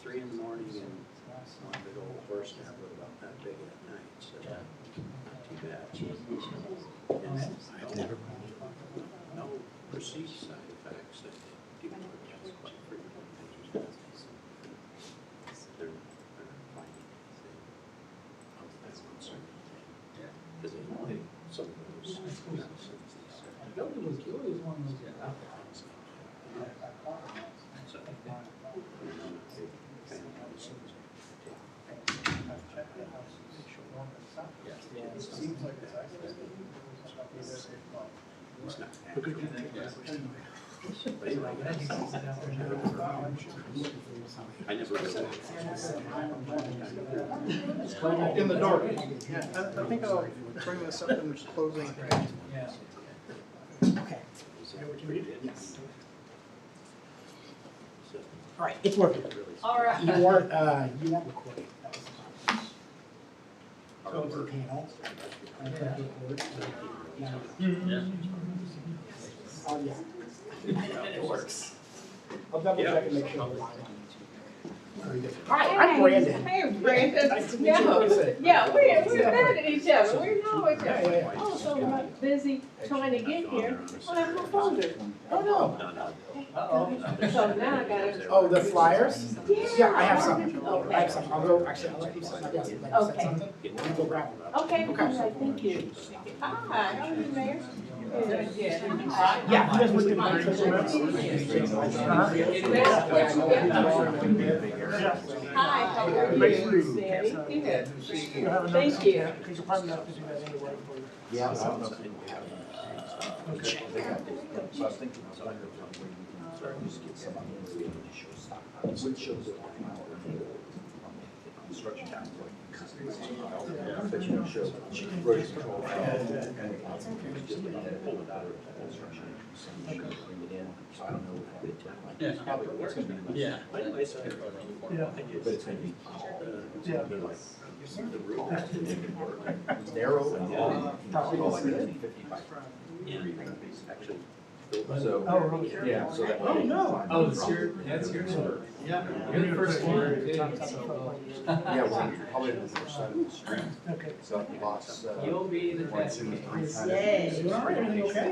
3 in the morning and one big old horse tablet about that big at night, so not too bad. And then no perceived side effects that do that's quite frequent. They're finding that's concerned. Because they some of those medicines. So Seems like it's but anyway, I never really in the dark. Yeah, I think I'll bring this up in closing. Okay. Yes. All right, it's working. All right. You weren't recording. So it's a panel. I put record. Yeah. Oh, yeah. It works. I'll double check and make sure we're live on YouTube. Very good. Hi, I'm Brandon. Hey, Brandon. Nice to meet you. What do you say? Yeah, we're mad at each other. We know each Yeah, other. yeah. Oh, so I'm busy trying to get here. I have my folder. Oh, no. So now I gotta. Oh, the flyers? Yeah, I have some. I have Okay. some. I'll go, actually, I'll let you sit my desk. Like you said Okay. something, I'll go grab them. Okay, all right, thank you. Hi, how are you, Mayor? Yeah, you guys went to my Hi, how are you? Very good. Thank you. Because you're probably not to do that anyway. Yeah, I don't know. Okay. So I was thinking, I was wondering if we can just get somebody in to be able to show stock. What shows it on the construction town. But you don't show erosion control. Just pull it out of construction. Bring it in, so I don't know. It's probably, it's gonna be. Yeah. Anyways, But it's gonna be. It's Yeah. gonna be like, the roof has to make it work. Narrow and long. Probably like 55. yeah, actually. So, Oh, really? yeah, so that. Oh, no. Oh, it's your, that's yours. Yeah, you're the first one. Yeah, well, probably the first side of the street. Okay. So lots, You'll be the best. Yay. You all right? Everything okay?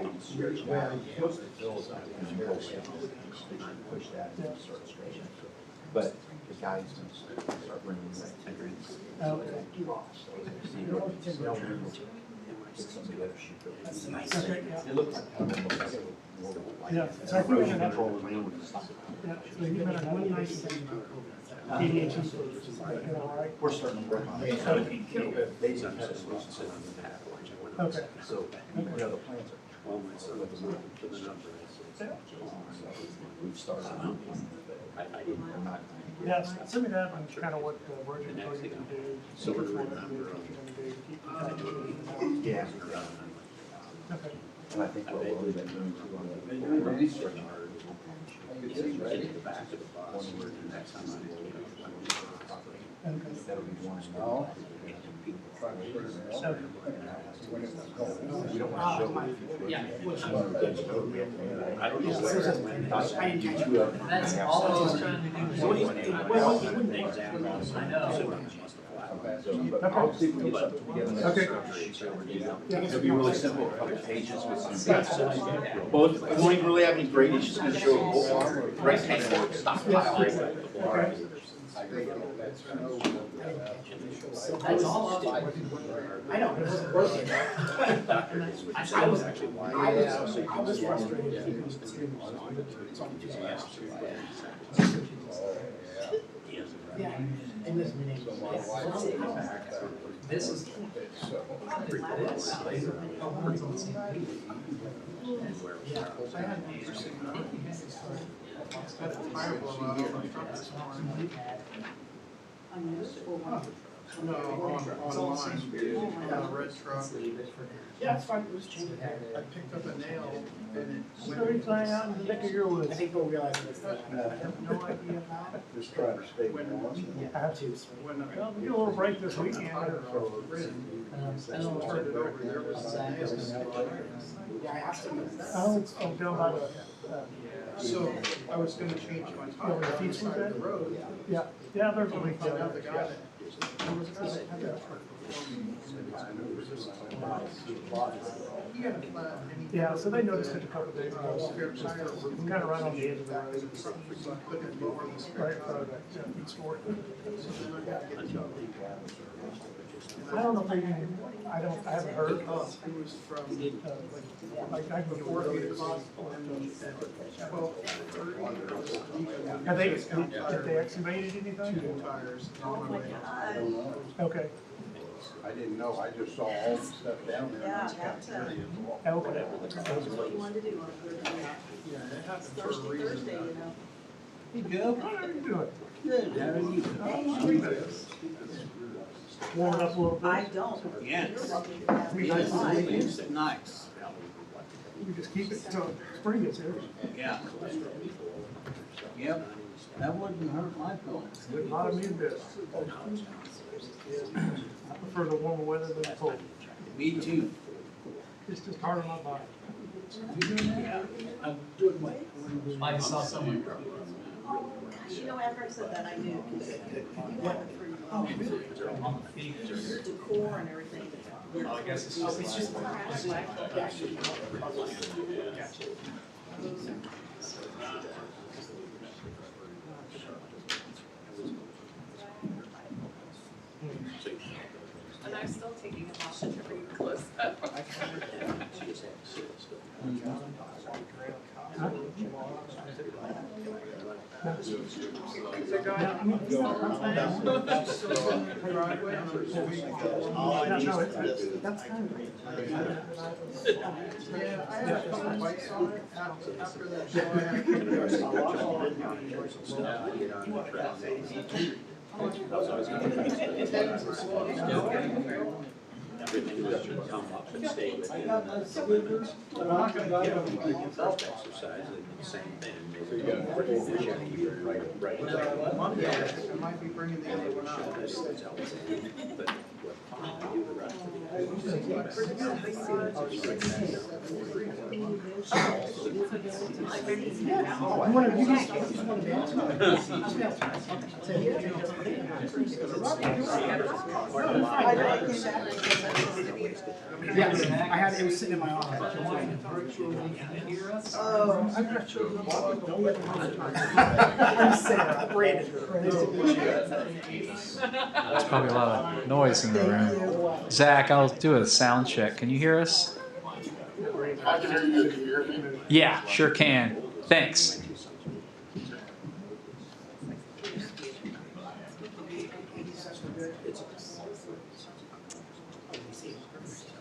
Well, most of the bills, I push that and start straight. But the guys start bringing that. Put some together, That's nice. Okay, yeah. It looks like. Yeah, so I think we should have- Control land with the stop. Yeah, so you better have one nice thing. ADHD, which is like, you know, all right? We're starting to work on it. They didn't have a solution. Okay. So, you know, the plans are. Well, my son was to the number. We've started. I didn't. I'm not. Yeah, send me that and kind of what the Virgin The told next you thing to do. So we're What gonna you remember. do, keep in touch. Yeah. Okay. And I think what we'll end up doing too on the restructure. Into the back of the box. The next time I go. Okay. That'll be one. No. We don't want to show them. Yeah. I don't know Yeah, where so when I intend Two of them. That's all I was trying to do. I know. So, but I'll see if we can get something together. Okay. It'll be really simple, a couple pages with some. Both, we won't even really have any grade issues, gonna show a whole rectangle stockpile. Okay. That's all I was. I know, it wasn't working. I was frustrated. Keeping the students. Yeah, in this meeting. This is. This. Yeah. Had a tire blow out on my truck this morning. No, on a red truck. Yeah, it's fine, it was changing. I picked up a nail and it went. Story flying out in the neck of your woods. I think they'll realize this. I have no idea how. Just trying to stay. Yeah, I have to. When I Well, we get a little break this weekend. turned it over, there was a nail. Yeah, I asked him. Oh, down by the, So I was gonna change my tire on the side of the road. Yeah, yeah, there's a leak Found down out the there. guy that, there was a guy that had that truck before me. He had a flat and he. Yeah, so they noticed it a couple of days ago. Spare tire. It's kind of right on the edge of the road. So I couldn't lower the spare Right in front of tire. it, yeah, each sport. So then I got to get towed. I don't know if they even, I haven't heard. It was from Like, I can get 4 word. 8 o'clock and 12:30. Have they, did they excavated anything? Two tires on my way. Okay, I didn't know, I just saw all the stuff down there. Yeah, that's, okay. that's what you wanted to do on Thursday. Yeah, it happened for a Thursday, reason. you know. Hey, Joe. How are you doing? Good, how are you? Warming up a little I bit? don't. Yes. Nice to meet you. Nice. We just keep it till spring gets here. Yeah. Yep, that wouldn't hurt my feelings. Wouldn't bother me a bit. I prefer the warmer weather than the cold. Me too. It's just hard on my body. I'm doing well. I saw someone. Gosh, you know, after I said that, I knew. You went through your decor and everything. Oh, I guess it's just. And I'm still taking a caution to bring it close up. Driveway and I was waiting for That's kind of. Yeah, I had a couple bites on it after that show. I had to Everything was to come up and stay within the exercise, and the same thing. Right. Monday, I might be bringing the other one out. But what fine you the rest of Yeah, I had, it was sitting in my office. Oh. I'm not sure. I'm Sarah, Brandon. There's probably a lot of noise in the room. Zach, I'll do a sound check. Can you hear us? I can hear you, can you hear me? Yeah, sure can. Thanks.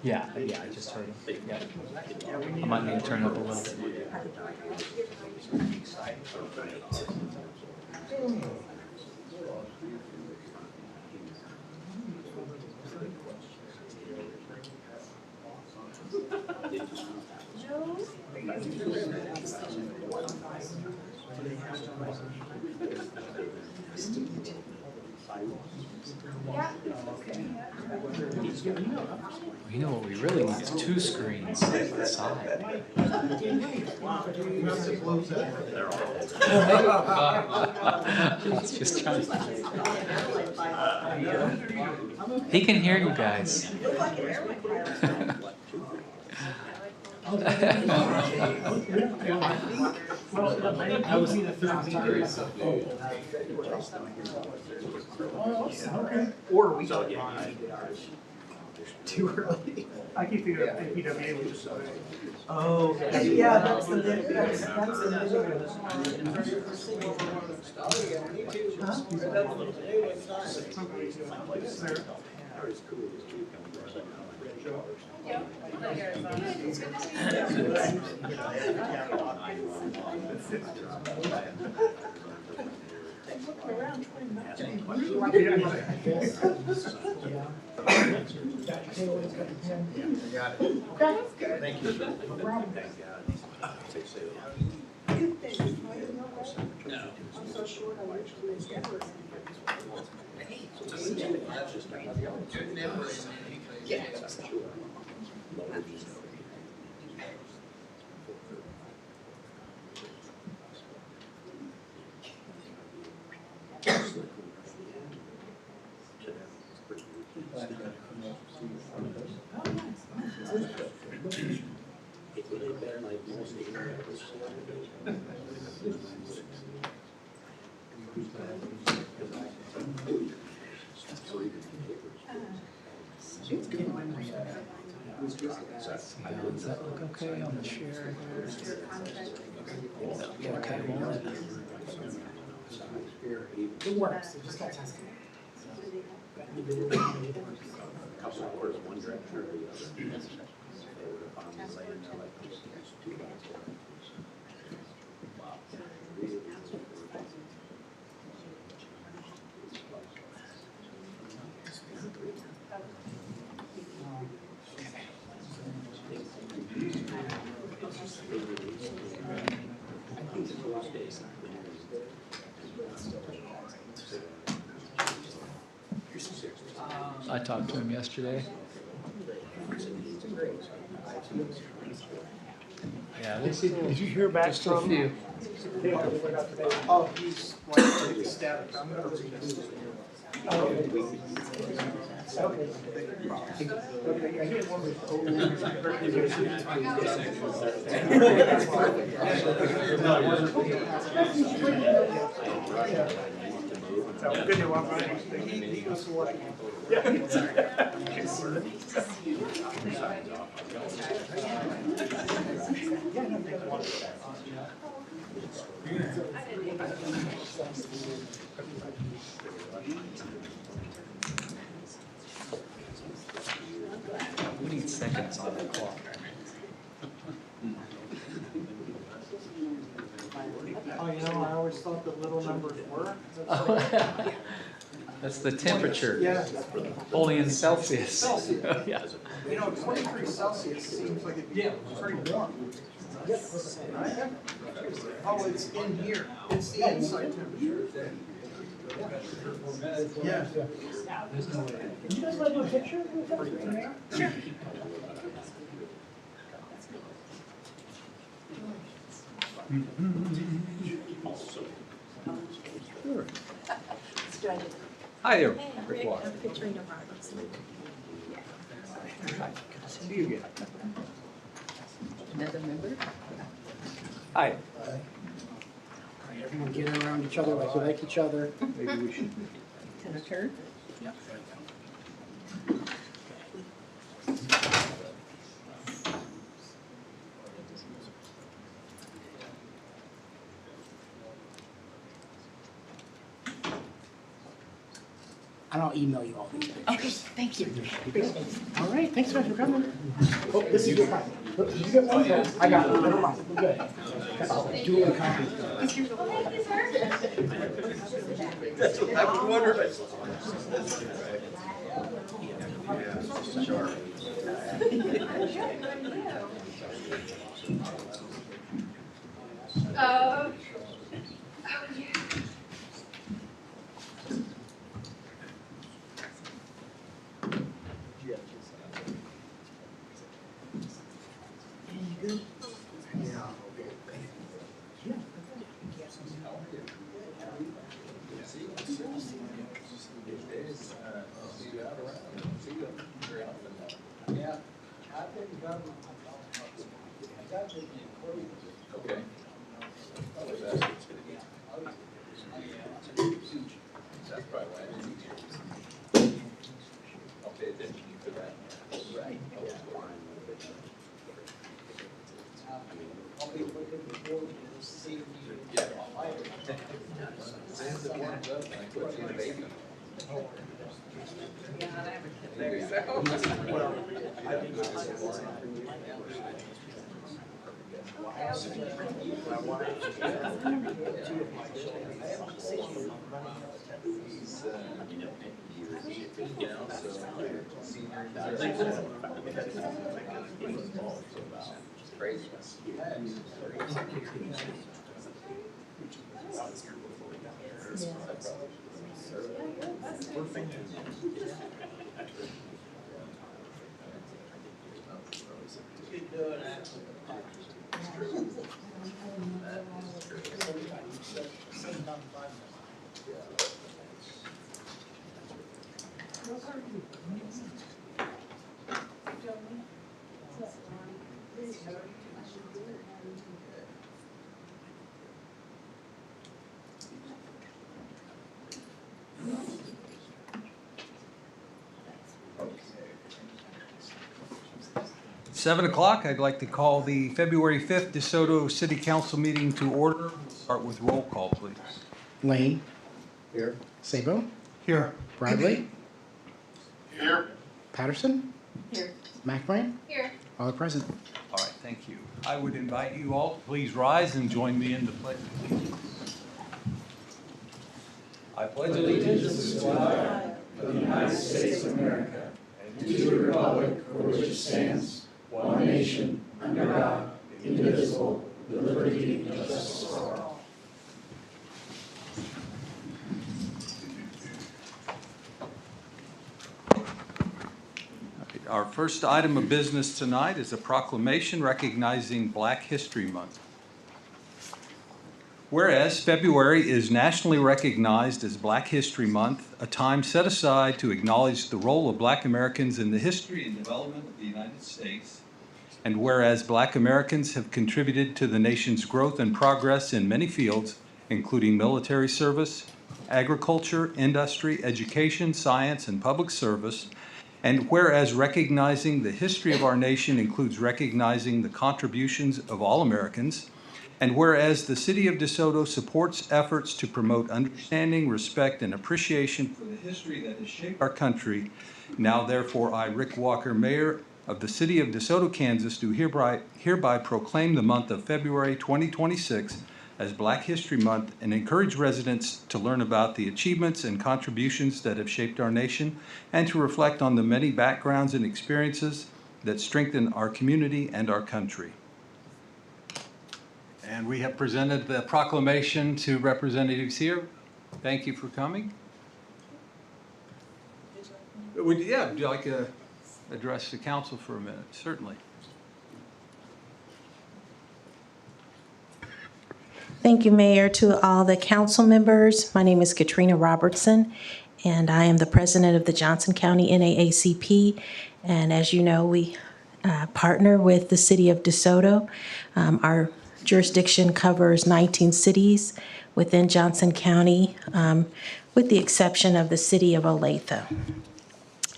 Yeah, I just heard him. Yeah. I might need to turn it up a little bit. You know what we really need is 2 screens side by side. He's just trying to. He can hear you guys. I was in the 13th. Or we got too early. I keep thinking of APWA, which is. Oh. Yeah, that's the, that's the Thank you. Good thing. I'm so short, I usually never. Does that look okay on the share? That'll be okay, won't it? It works, it just got tested. Couple of hours, one direction or the other. They would have found the land to like this, that's 2 lots. I talked to him yesterday. Yeah, we'll see. Did you hear back Just a from? few. Oh, he's like static. I'm gonna read this. Good deal, I'm fine. He was lucky. We need seconds on the clock. Oh, you know, I always thought the little numbers were. That's the temperature. Yeah. Only in Celsius. Celsius. Yeah. You know, 23 Celsius seems like it'd be pretty warm. Right? Oh, it's in here. It's the inside temperature. Yeah. You guys want to do a picture with us in there? Sure. Hi there, Hey, Rick Walker. I'm picturing tomorrow. See you again. Another member? Hi. Everyone get around each other like you like each other. Maybe we should. Can I turn? And I'll email you all these pictures. Okay, thank you. All right, thanks guys for coming. Oh, this is your copy. Look, did you get one? I got it, never mind, we're good. Do a copy. That's what I was wondering. Okay. That's probably why I didn't. I'll pay attention to that. Right. 7 o'clock, I'd like to call the February 5th DeSoto City Council meeting to order. We'll start with roll call, please. Lane, Here. Sabo, Here. Bradley, Here. Patterson, Here. McMahon, Here. all are present. All right, thank you. I would invite you all to please rise and join me in the pledge of allegiance. I pledge allegiance to the flag of the United States of America and to the republic for which it stands, one nation, under God, indivisible, with liberty and justice for all. Our first item of business tonight is a proclamation recognizing Black History Month. Whereas February is nationally recognized as Black History Month, a time set aside to acknowledge the role of Black Americans in the history and development of the United States, and whereas Black Americans have contributed to the nation's growth and progress in many fields, including military service, agriculture, industry, education, science, and public service, and whereas recognizing the history of our nation includes recognizing the contributions of all Americans, and whereas the City of DeSoto supports efforts to promote understanding, respect, and appreciation for the history that has shaped our country, now therefore I, Rick Walker, Mayor of the City of DeSoto, Kansas, do hereby proclaim the month of February 2026 as Black History Month and encourage residents to learn about the achievements and contributions that have shaped our nation and to reflect on the many backgrounds and experiences that strengthen our community and our country. And we have presented the proclamation to representatives here. Thank you for coming. Would you like to address the council for a minute? Certainly. Thank you, Mayor. To all the council members, my name is Katrina Robertson, and I am the president of the Johnson County NAACP. And as you know, we partner with the City of DeSoto. Our jurisdiction covers 19 cities within Johnson County, with the exception of the city of Olathe.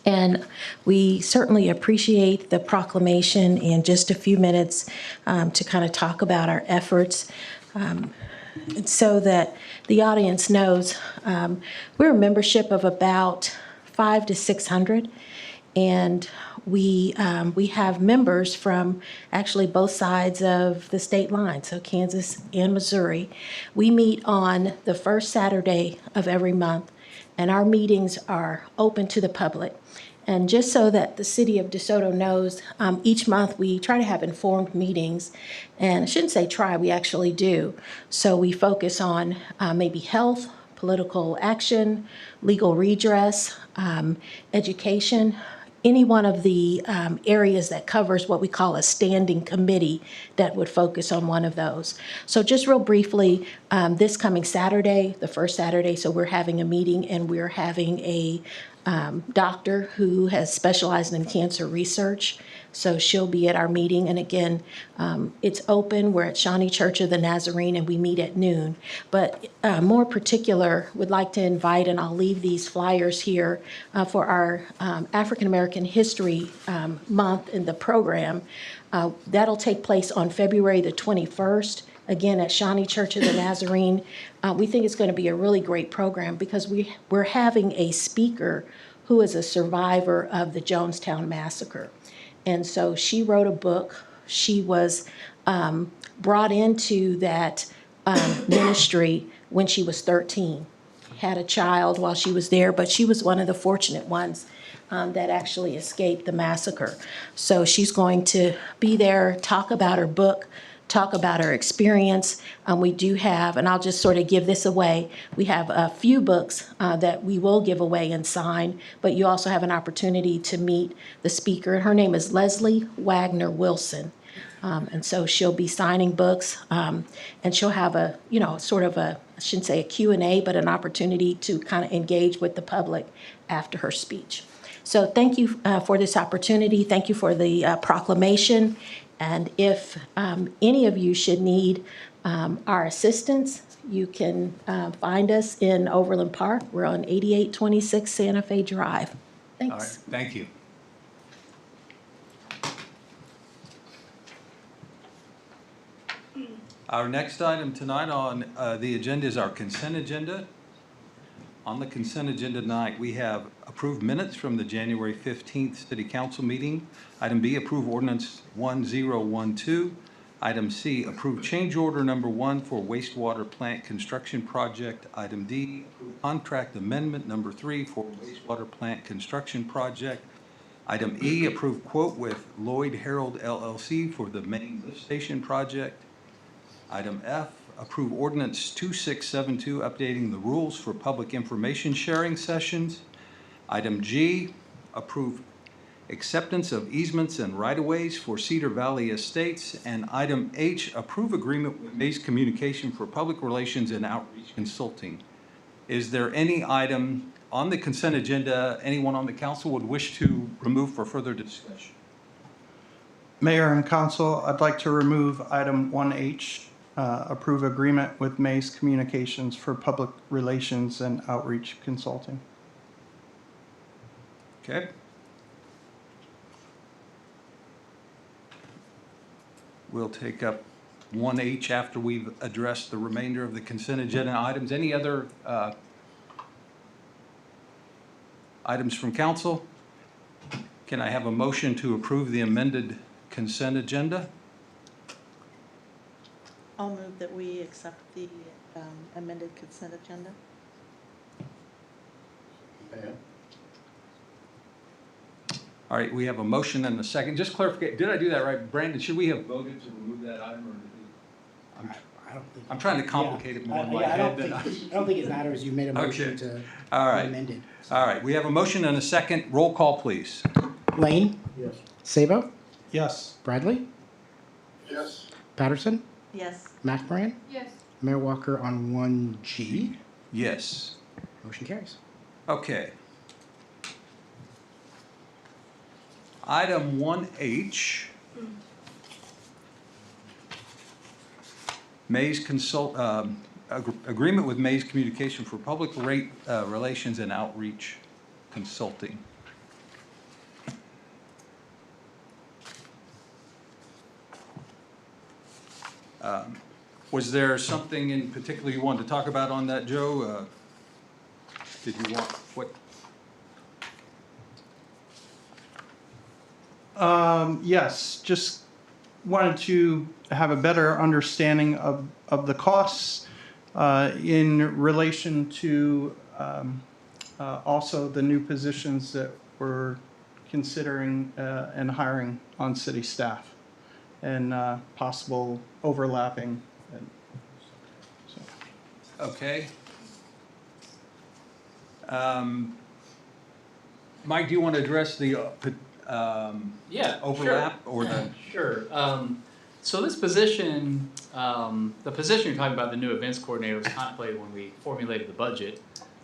And we certainly appreciate the proclamation in just a few minutes to kind of talk about our efforts. So that the audience knows, we're a membership of about 500 to 600, and we have members from actually both sides of the state line, so Kansas and Missouri. We meet on the first Saturday of every month, and our meetings are open to the public. And just so that the City of DeSoto knows, each month we try to have informed meetings. And I shouldn't say try, we actually do. So we focus on maybe health, political action, legal redress, education, any one of the areas that covers what we call a standing committee that would focus on one of those. So just real briefly, this coming Saturday, the first Saturday, so we're having a meeting and we're having a doctor who has specialized in cancer research. So she'll be at our meeting. And again, it's open. We're at Shawnee Church of the Nazarene and we meet at noon. But more particular, would like to invite, and I'll leave these flyers here for our African American History Month in the program. That'll take place on February the 21st. Again, at Shawnee Church of the Nazarene. We think it's going to be a really great program because we're having a speaker who is a survivor of the Jonestown Massacre. And so she wrote a book. She was brought into that ministry when she was 13. Had a child while she was there, but she was one of the fortunate ones that actually escaped the massacre. So she's going to be there, talk about her book, talk about our experience. We do have, and I'll just sort of give this away, we have a few books that we will give away and sign, but you also have an opportunity to meet the speaker. Her name is Leslie Wagner Wilson. And so she'll be signing books, and she'll have a, sort of a, I shouldn't say a Q&A, but an opportunity to kind of engage with the public after her speech. So thank you for this opportunity. Thank you for the proclamation. And if any of you should need our assistance, you can find us in Overland Park. We're on 8826 Santa Fe Drive. Thanks. All right, thank you. Our next item tonight on the agenda is our consent agenda. On the consent agenda tonight, we have approved minutes from the January 15th City Council meeting. Item B, approve ordinance 1012. Item C, approve change order number 1 for wastewater plant construction project. Item D, approve contract amendment number 3 for wastewater plant construction project. Item E, approve quote with Lloyd Harold LLC for the main lift station project. Item F, approve ordinance 2672, updating the rules for public information sharing sessions. Item G, approve acceptance of easements and right-of-ways for Cedar Valley Estates. And item H, approve agreement with Maze Communication for public relations and outreach consulting. Is there any item on the consent agenda anyone on the council would wish to remove for further discussion? Mayor and council, I'd like to remove item 1H, approve agreement with Maze Communications for public relations and outreach consulting. Okay. We'll take up 1H after we've addressed the remainder of the consent agenda items. Any other items from council? Can I have a motion to approve the amended consent agenda? I'll move that we accept the amended consent agenda. All right, we have a motion and a second. Just clarify, did I do that right? Brandon, should we have voted to remove that item, or did we? I don't think. I'm trying to complicate it more in my I head don't than think, I don't think it matters. You made a motion Okay. to All right. amend it. All right, we have a motion and a second. Roll call, please. Lane? Yes. Sabo? Yes. Bradley? Yes. Patterson? Yes. McMoran? Yes. Mayor Walker on 1G. Yes. Motion carries. Okay. Item 1H. Agreement with Maze Communication for public relations and outreach consulting. Was there something in particular you wanted to talk about on that, Joe? Did you want, what? Yes, just wanted to have a better understanding of the costs in relation to also the new positions that we're considering and hiring on city staff and possible overlapping. And so. Okay. Mike, do you want to address the Yeah, overlap or the? Sure. So this position, the position you're talking about, the new events coordinator, was contemplated when we formulated the budget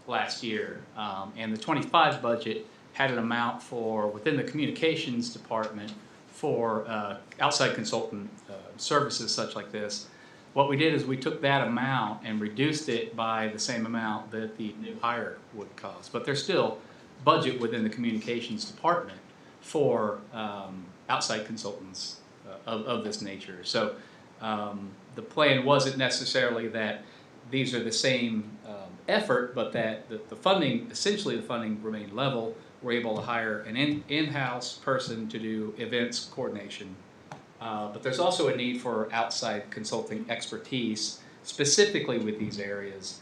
last year. And the 25 budget had an amount for, within the communications department, for outside consultant services such like this. What we did is we took that amount and reduced it by the same amount that the new hire would cost. But there's still budget within the communications department for outside consultants of this nature. So the plan wasn't necessarily that these are the same effort, but that the funding, essentially the funding remained level. We're able to hire an in-house person to do events coordination. But there's also a need for outside consulting expertise, specifically with these areas,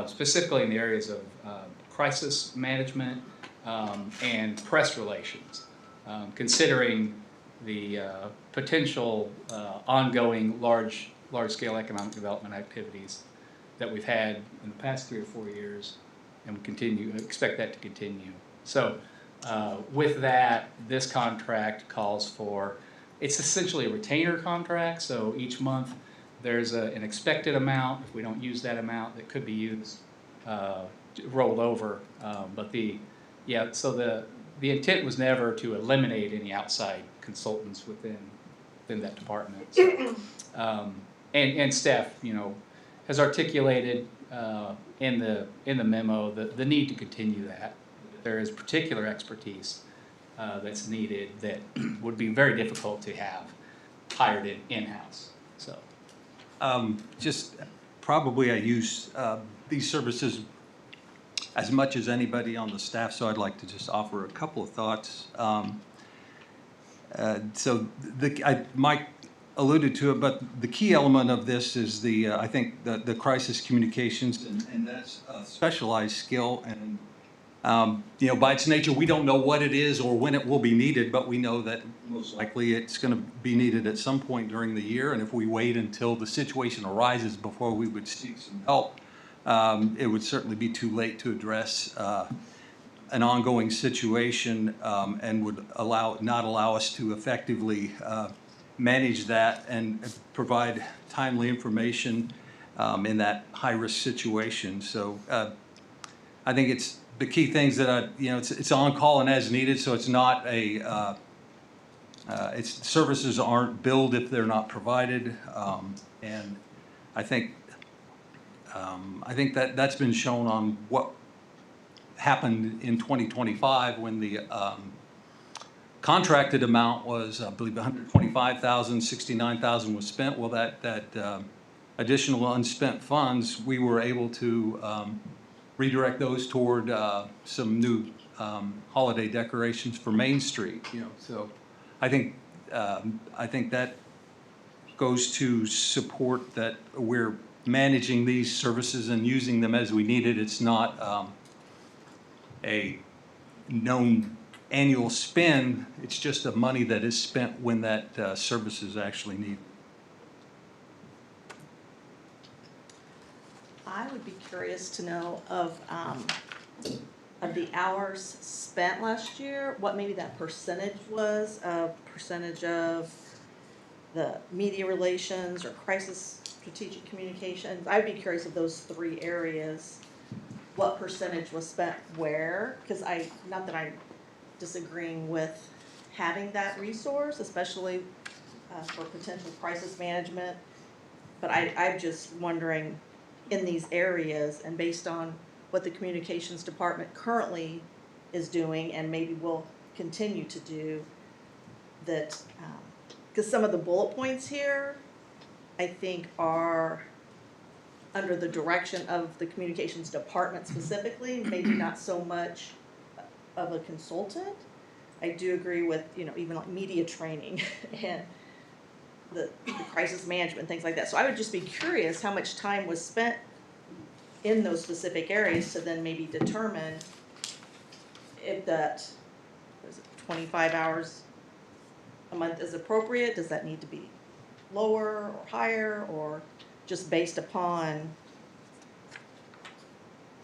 specifically in the areas of crisis management and press relations, considering the potential ongoing large-scale economic development activities that we've had in the past 3 or 4 years, and we expect that to continue. So with that, this contract calls for, it's essentially a retainer contract, so each month there's an expected amount. If we don't use that amount, that could be used, rolled over. So the intent was never to eliminate any outside consultants within that department. So, and staff, has articulated in the memo the need to continue that. There is particular expertise that's needed that would be very difficult to have hired in-house. So, Just probably I use these services as much as anybody on the staff, so I'd like to just offer a couple of thoughts. Mike alluded to it, but the key element of this is I think the crisis communications, and that's a specialized skill. And by its nature, we don't know what it is or when it will be needed, but we know that most likely it's going to be needed at some point during the year. And if we wait until the situation arises before we would seek some help, it would certainly be too late to address an ongoing situation, and would not allow us to effectively manage that and provide timely information in that high-risk situation. So I think it's the key things that it's on call and as needed, so it's not services aren't billed if they're not provided, and I think that's been shown on what happened in 2025 when the contracted amount was, I believe, 125,000, 69,000 was spent. Well, that additional unspent funds, we were able to redirect those toward some new holiday decorations for Main Street. So I think that goes to support that we're managing these services and using them as we need it. It's not a known annual spend. It's just the money that is spent when that service is actually needed. I would be curious to know of the hours spent last year, what maybe that percentage was, percentage of the media relations or crisis strategic communications. I'd be curious of those three areas, what percentage was spent where, because not that I'm disagreeing with having that resource, especially for potential crisis management, but I'm just wondering in these areas and based on what the communications department currently is doing and maybe will continue to do, that because some of the bullet points here I think are under the direction of the communications department specifically, maybe not so much of a consultant. I do agree with, even like media training and the crisis management, things like that. So I would just be curious how much time was spent in those specific areas to then maybe determine if that, 25 hours a month is appropriate. Does that need to be lower or higher, or just based upon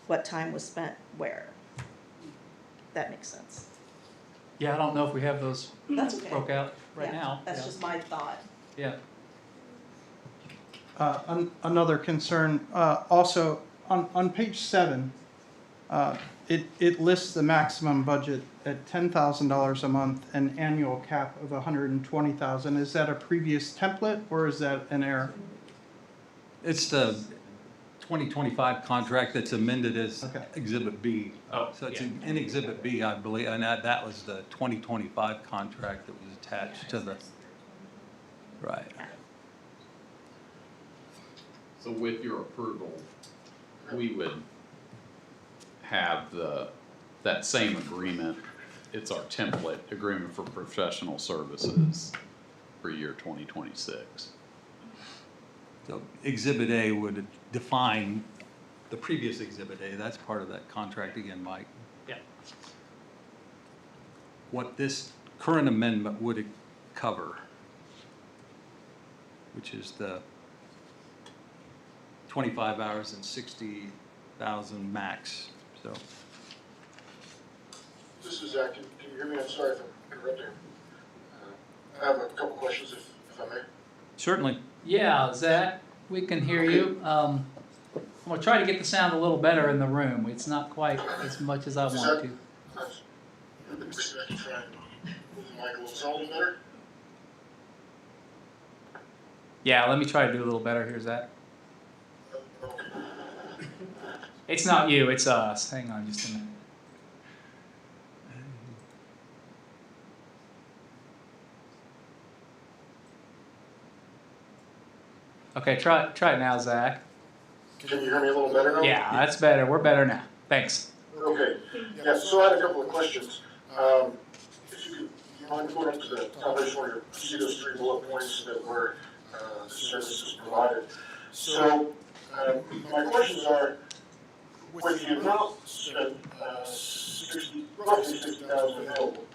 what time was spent where? That makes sense. Yeah, I don't know if we have those That's okay. broke out right Yeah, now. That's just my thought. Yeah. Another concern, also on page 7, it lists the maximum budget at $10,000 a month and annual cap of $120,000. Is that a previous template or is that an error? It's the 2025 contract that's amended as Exhibit B. Oh, So it's yeah. in Exhibit B, I believe, and that was the 2025 contract that was attached to the, right. So with your approval, we would have that same agreement. It's our template agreement for professional services for year 2026. So Exhibit A would define the previous Exhibit A. That's part of that contract again, Mike. Yeah. What this current amendment would cover, which is the 25 hours and 60,000 max, so. This is Zach. Can you hear me? I'm sorry if I'm interrupting. I have a couple questions if I may. Certainly. Yeah, Zach, we can hear you. I'm gonna try to get the sound a little better in the room. It's not quite as much as I want to. Nice. Let me see if I can try and move the mic a little. Sound a little better? Yeah, let me try to do a little better here, Zach. Okay. It's not you, it's us. Hang on just a minute. Okay, try it now, Zach. Can you hear me a little better now? Yeah, that's better. We're better now. Thanks. Okay. Yeah, so I had a couple of questions. If you could mind going up to the top, I just want to see those 3 bullet points that were the services provided. So my questions are, with the amount spent, roughly 60,000 available,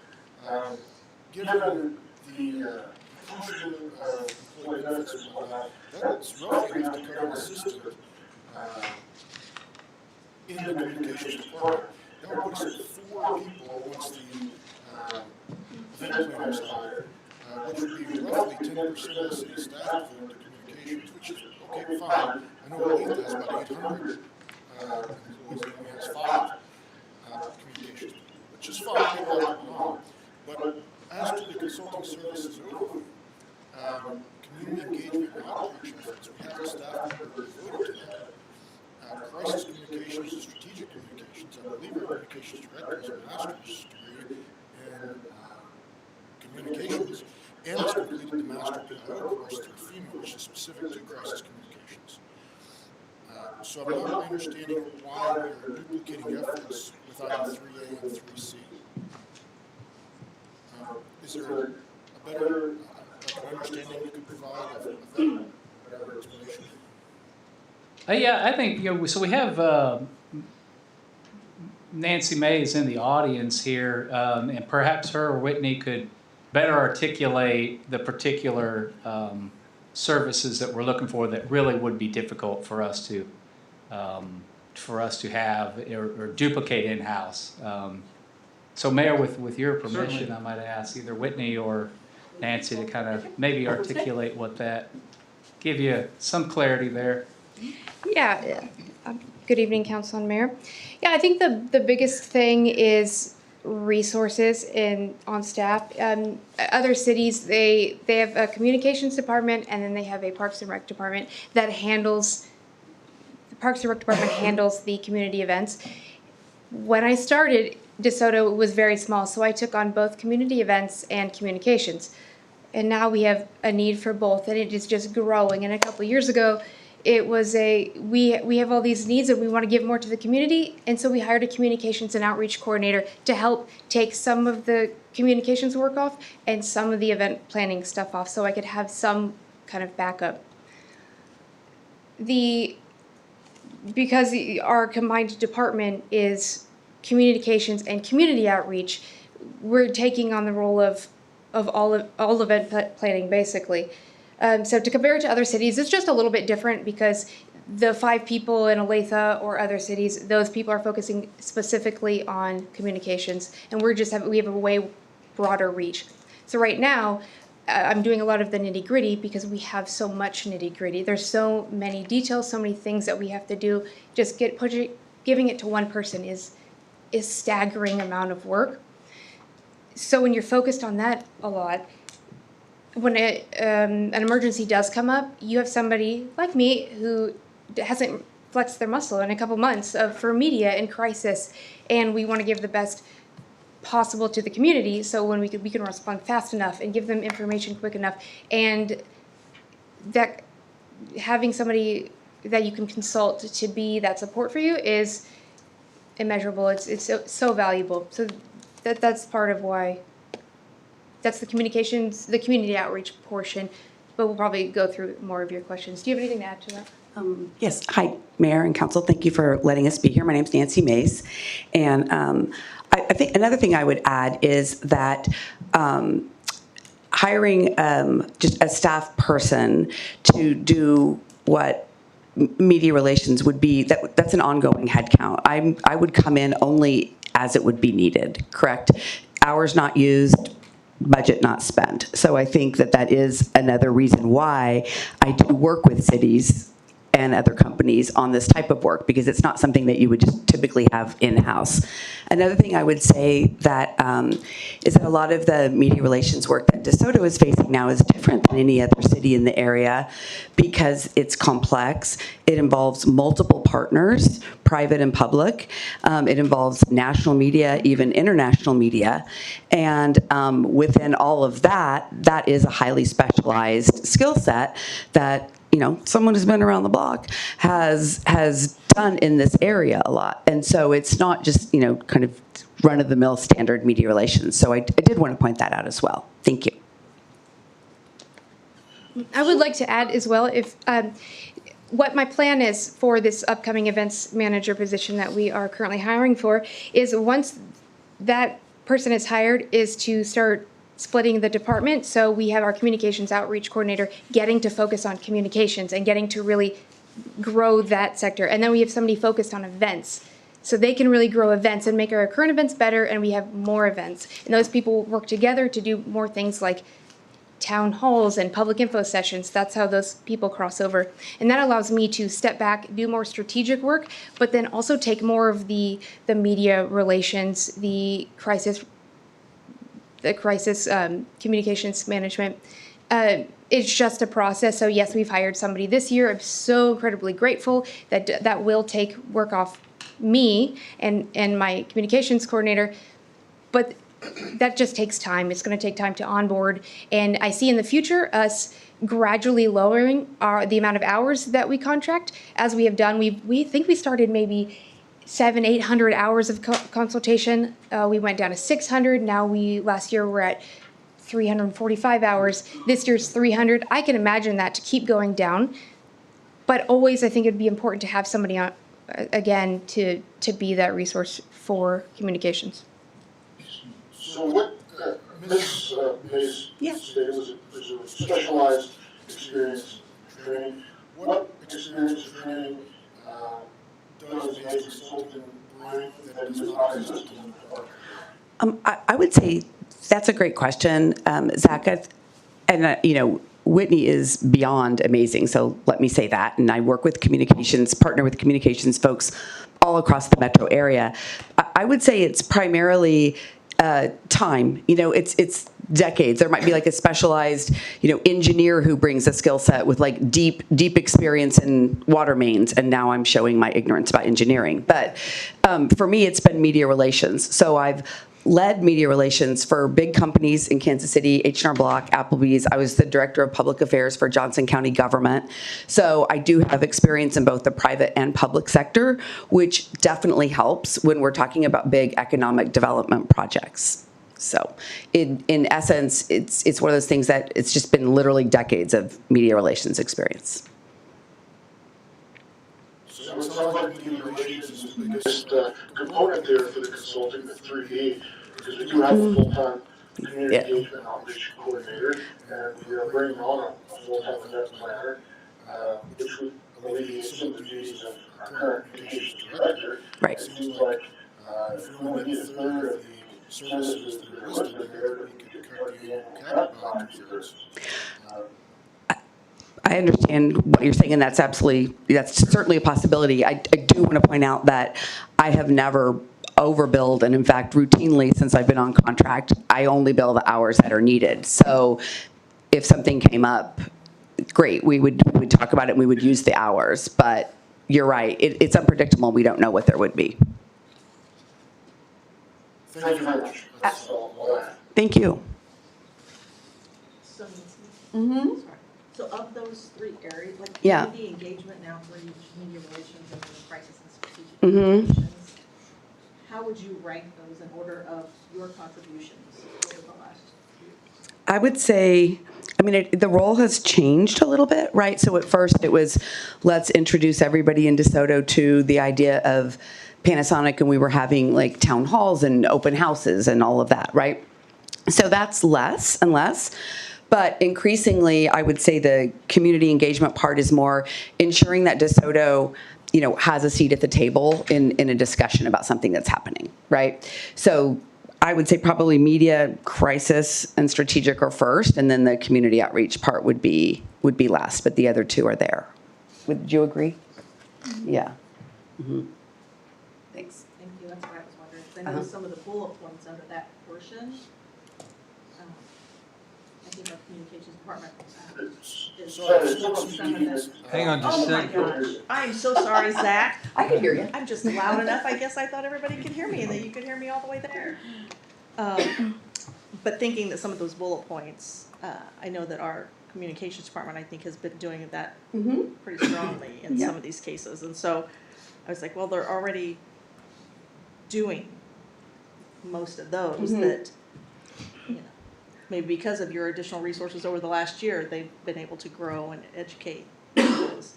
given the inclusion of employee benefits and whatnot, that's roughly enough to cover the system in the communications department. That would put us at 4 people once the event plan is hired, which would be roughly 10% of the city staff going to communications, which is, okay, fine. I know Olathe has about 800 employees, and only has 5 communications people, which is fine, people like it on. But as to the consulting services overview, community engagement and outreach efforts, we have a staff member devoted to that. Crisis communications and strategic communications. I believe our communications director has a master's degree in communications and has completed the master PIO course through FEMA, which is specific to crisis communications. So I'm not really understanding why we are duplicating efforts with item 3A and 3C. Is there a better understanding you could provide of that? Better explanation? Yeah, I think, so we have Nancy May is in the audience here, and perhaps her or Whitney could better articulate the particular services that we're looking for that really would be difficult for us to have or duplicate in-house. So Mayor, with your permission, certainly, I might ask either Whitney or Nancy to kind of maybe articulate what that, give you some clarity there. Yeah. Good evening, Council and Mayor. Yeah, I think the biggest thing is resources on staff. Other cities, they have a communications department, and then they have a Parks and Rec department that handles, the Parks and Rec department handles the community events. When I started, DeSoto was very small, so I took on both community events and communications. And now we have a need for both, and it is just growing. And a couple of years ago, it was we have all these needs and we want to give more to the community, and so we hired a communications and outreach coordinator to help take some of the communications work off and some of the event planning stuff off, so I could have some kind of backup. Because our combined department is communications and community outreach, we're taking on the role of all event planning, basically. So to compare it to other cities, it's just a little bit different because the 5 people in Olathe or other cities, those people are focusing specifically on communications, and we have a way broader reach. So right now, I'm doing a lot of the nitty-gritty because we have so much nitty-gritty. There's so many details, so many things that we have to do. Just giving it to one person is staggering amount of work. So when you're focused on that a lot, when an emergency does come up, you have somebody like me who hasn't flexed their muscle in a couple months for media and crisis, and we want to give the best possible to the community. So when we can respond fast enough and give them information quick enough, and that having somebody that you can consult to be that support for you is immeasurable. It's so valuable. So that's part of why. That's the communications, the community outreach portion, but we'll probably go through more of your questions. Do you have anything to add to that? Yes. Hi, Mayor and Council. Thank you for letting us be here. My name's Nancy Mace. And I think another thing I would add is that hiring just a staff person to do what media relations would be, that's an ongoing headcount. I would come in only as it would be needed, correct? Hours not used, budget not spent. So I think that is another reason why I do work with cities and other companies on this type of work, because it's not something that you would just typically have in-house. Another thing I would say that is that a lot of the media relations work that DeSoto is facing now is different than any other city in the area because it's complex. It involves multiple partners, private and public. It involves national media, even international media. And within all of that, that is a highly specialized skill set that, you know, someone who's been around the block has done in this area a lot. And so it's not just, you know, kind of run-of-the-mill standard media relations. So I did want to point that out as well. Thank you. I would like to add as well, if what my plan is for this upcoming events manager position that we are currently hiring for is once that person is hired is to start splitting the department. So we have our communications outreach coordinator getting to focus on communications and getting to really grow that sector. And then we have somebody focused on events. So they can really grow events and make our current events better, and we have more events. And those people work together to do more things like town halls and public info sessions. That's how those people cross over. And that allows me to step back, do more strategic work, but then also take more of the media relations, the crisis communications management. It's just a process. So yes, we've hired somebody this year. I'm so incredibly grateful that that will take work off me and my communications coordinator, but that just takes time. It's going to take time to onboard, and I see in the future us gradually lowering the amount of hours that we contract, as we have done. We think we started maybe 700-800 hours of consultation. We went down to 600. Now last year we're at 345 hours. This year's 300. I can imagine that to keep going down, but always I think it'd be important to have somebody on again to be that resource for communications. So what Ms. Mays stated was a specialized experience training. What experience training does a consultant bring that does not exist in the department? I would say that's a great question, Zach. And you know, Whitney is beyond amazing, so let me say that. And I work with partner with communications folks all across the metro area. I would say it's primarily time. You know, it's decades. There might be like a specialized, you know, engineer who brings a skill set with like deep experience in water mains, and now I'm showing my ignorance about engineering. But for me, it's been media relations. So I've led media relations for big companies in Kansas City, H&R Block, Applebee's. I was the director of public affairs for Johnson County government. So I do have experience in both the private and public sector, which definitely helps when we're talking about big economic development projects. So in essence, it's one of those things that it's just been literally decades of media relations experience. So it sounds like media relations is the biggest component there for the consulting, the 3D, because we do have a full-time community engagement outreach coordinator, and we are bringing on a full-time event planner, which would alleviate some of the duties of our current communications director. Right. It seems like if we only need a third of the services that are listed there, we could cut the annual cap by 2/3. I understand what you're saying, and that's certainly a possibility. I do want to point out that I have never overbilled, and in fact, routinely since I've been on contract, I only bill the hours that are needed. So if something came up, great, we would talk about it and we would use the hours. But you're right, it's unpredictable. We don't know what there would be. Thank you very much. That's all I have. Thank you. So of those three areas, like Yeah. community engagement now for each media relations and then crisis and strategic Mm-hmm. communications, how would you rank those in order of your contributions over the last year? I would say, I mean, the role has changed a little bit, right? So at first it was, let's introduce everybody in DeSoto to the idea of Panasonic, and we were having like town halls and open houses and all of that, right? So that's less and less. But increasingly, I would say the community engagement part is more ensuring that DeSoto, you know, has a seat at the table in a discussion about something that's happening, right? So I would say probably media, crisis, and strategic are first, and then the community outreach part would be last, but the other two are there. Would you agree? Yeah. Mm-hmm. Thanks. Thank you, that's what I was wondering. 'Cause I know some of the bullet points under that portion I think our communications department is Sorry, some of this. Hang on just a Oh my second. gosh, I'm so sorry, Zach. I could hear you. I'm just loud enough, I guess I thought everybody could hear me and that you could hear me all the way there. But thinking that some of those bullet points, I know that our communications department, I think, has been doing that pretty strongly in some of these cases. And so I was like, well, they're already doing most of those that, you know, maybe because of your additional resources over the last year, they've been able to grow and educate those.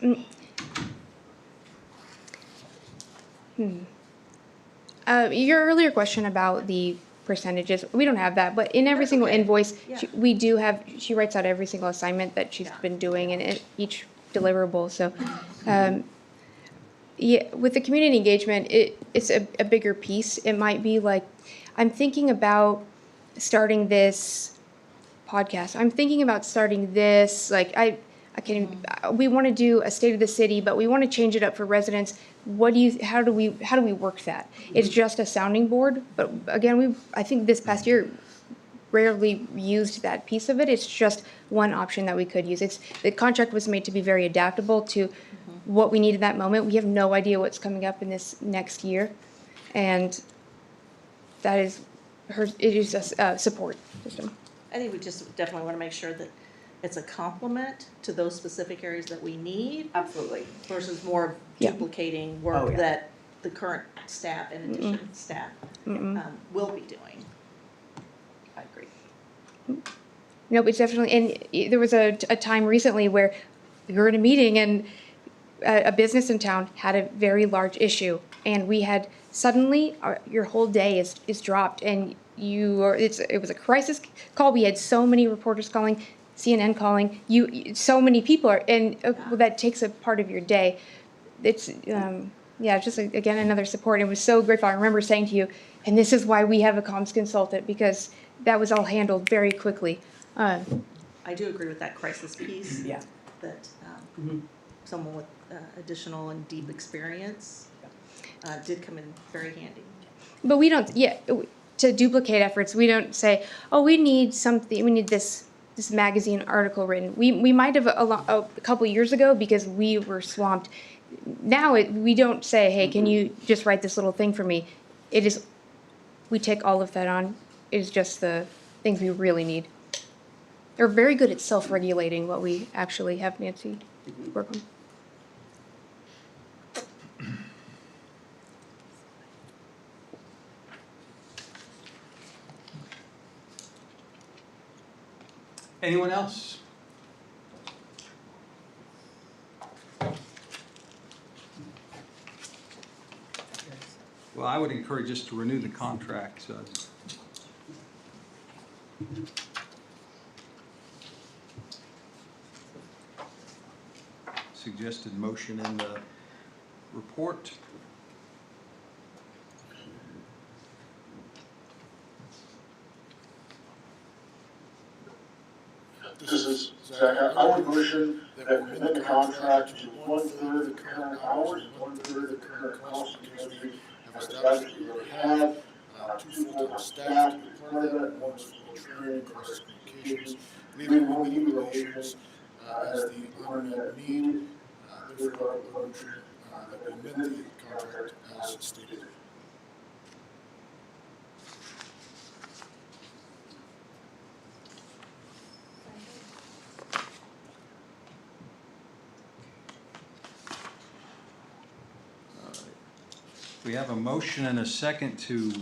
Your earlier question about the percentages, we don't have that, but in every That's single okay. invoice, Yeah. we do have, she writes out every single assignment that she's been doing and each deliverable, so. Yeah, with the community engagement, it's a bigger piece. It might be like, I'm thinking about starting this podcast. I'm thinking about starting this, like, we want to do a state of the city, but we want to change it up for residents. How do we work that? It's just a sounding board, but again, I think this past year rarely used that piece of it. It's just one option that we could use. The contract was made to be very adaptable to what we need in that moment. We have no idea what's coming up in this next year, and that is it is a support system. I think we just definitely want to make sure that it's a complement to those specific areas that we need. Absolutely. Versus more duplicating work Oh, yeah. that the current staff, in addition staff, will be doing. I agree. No, it's definitely, and there was a time recently where we were in a meeting and a business in town had a very large issue, and we had suddenly your whole day is dropped, and it was a crisis call. We had so many reporters calling, CNN calling, so many people that takes a part of your day. It's just again another support. It was so grateful. I remember saying to you, and this is why we have a comms consultant, because that was all handled very quickly. I do agree with that crisis piece. Yeah. That someone with additional and deep experience did come in very handy. But we don't, to duplicate efforts, we don't say, oh, we need this magazine article written. We might have a couple years ago because we were swamped. Now we don't say, hey, can you just write this little thing for me? We take all of that on. It is just the things we really need. They're very good at self-regulating what we actually have Nancy work on. Anyone else? Well, I would encourage us to renew the contract. Suggested motion in the report. This is Zach. I would motion that we amend the contract to 1/3 the current hours and 1/3 the current cost, because we have established that we already have 2 full-time staff to be part of that. One is for training, crisis communications, leaving one media relations as the internet need. Therefore, I would motion that we amend the contract as stated. We have a motion and a second to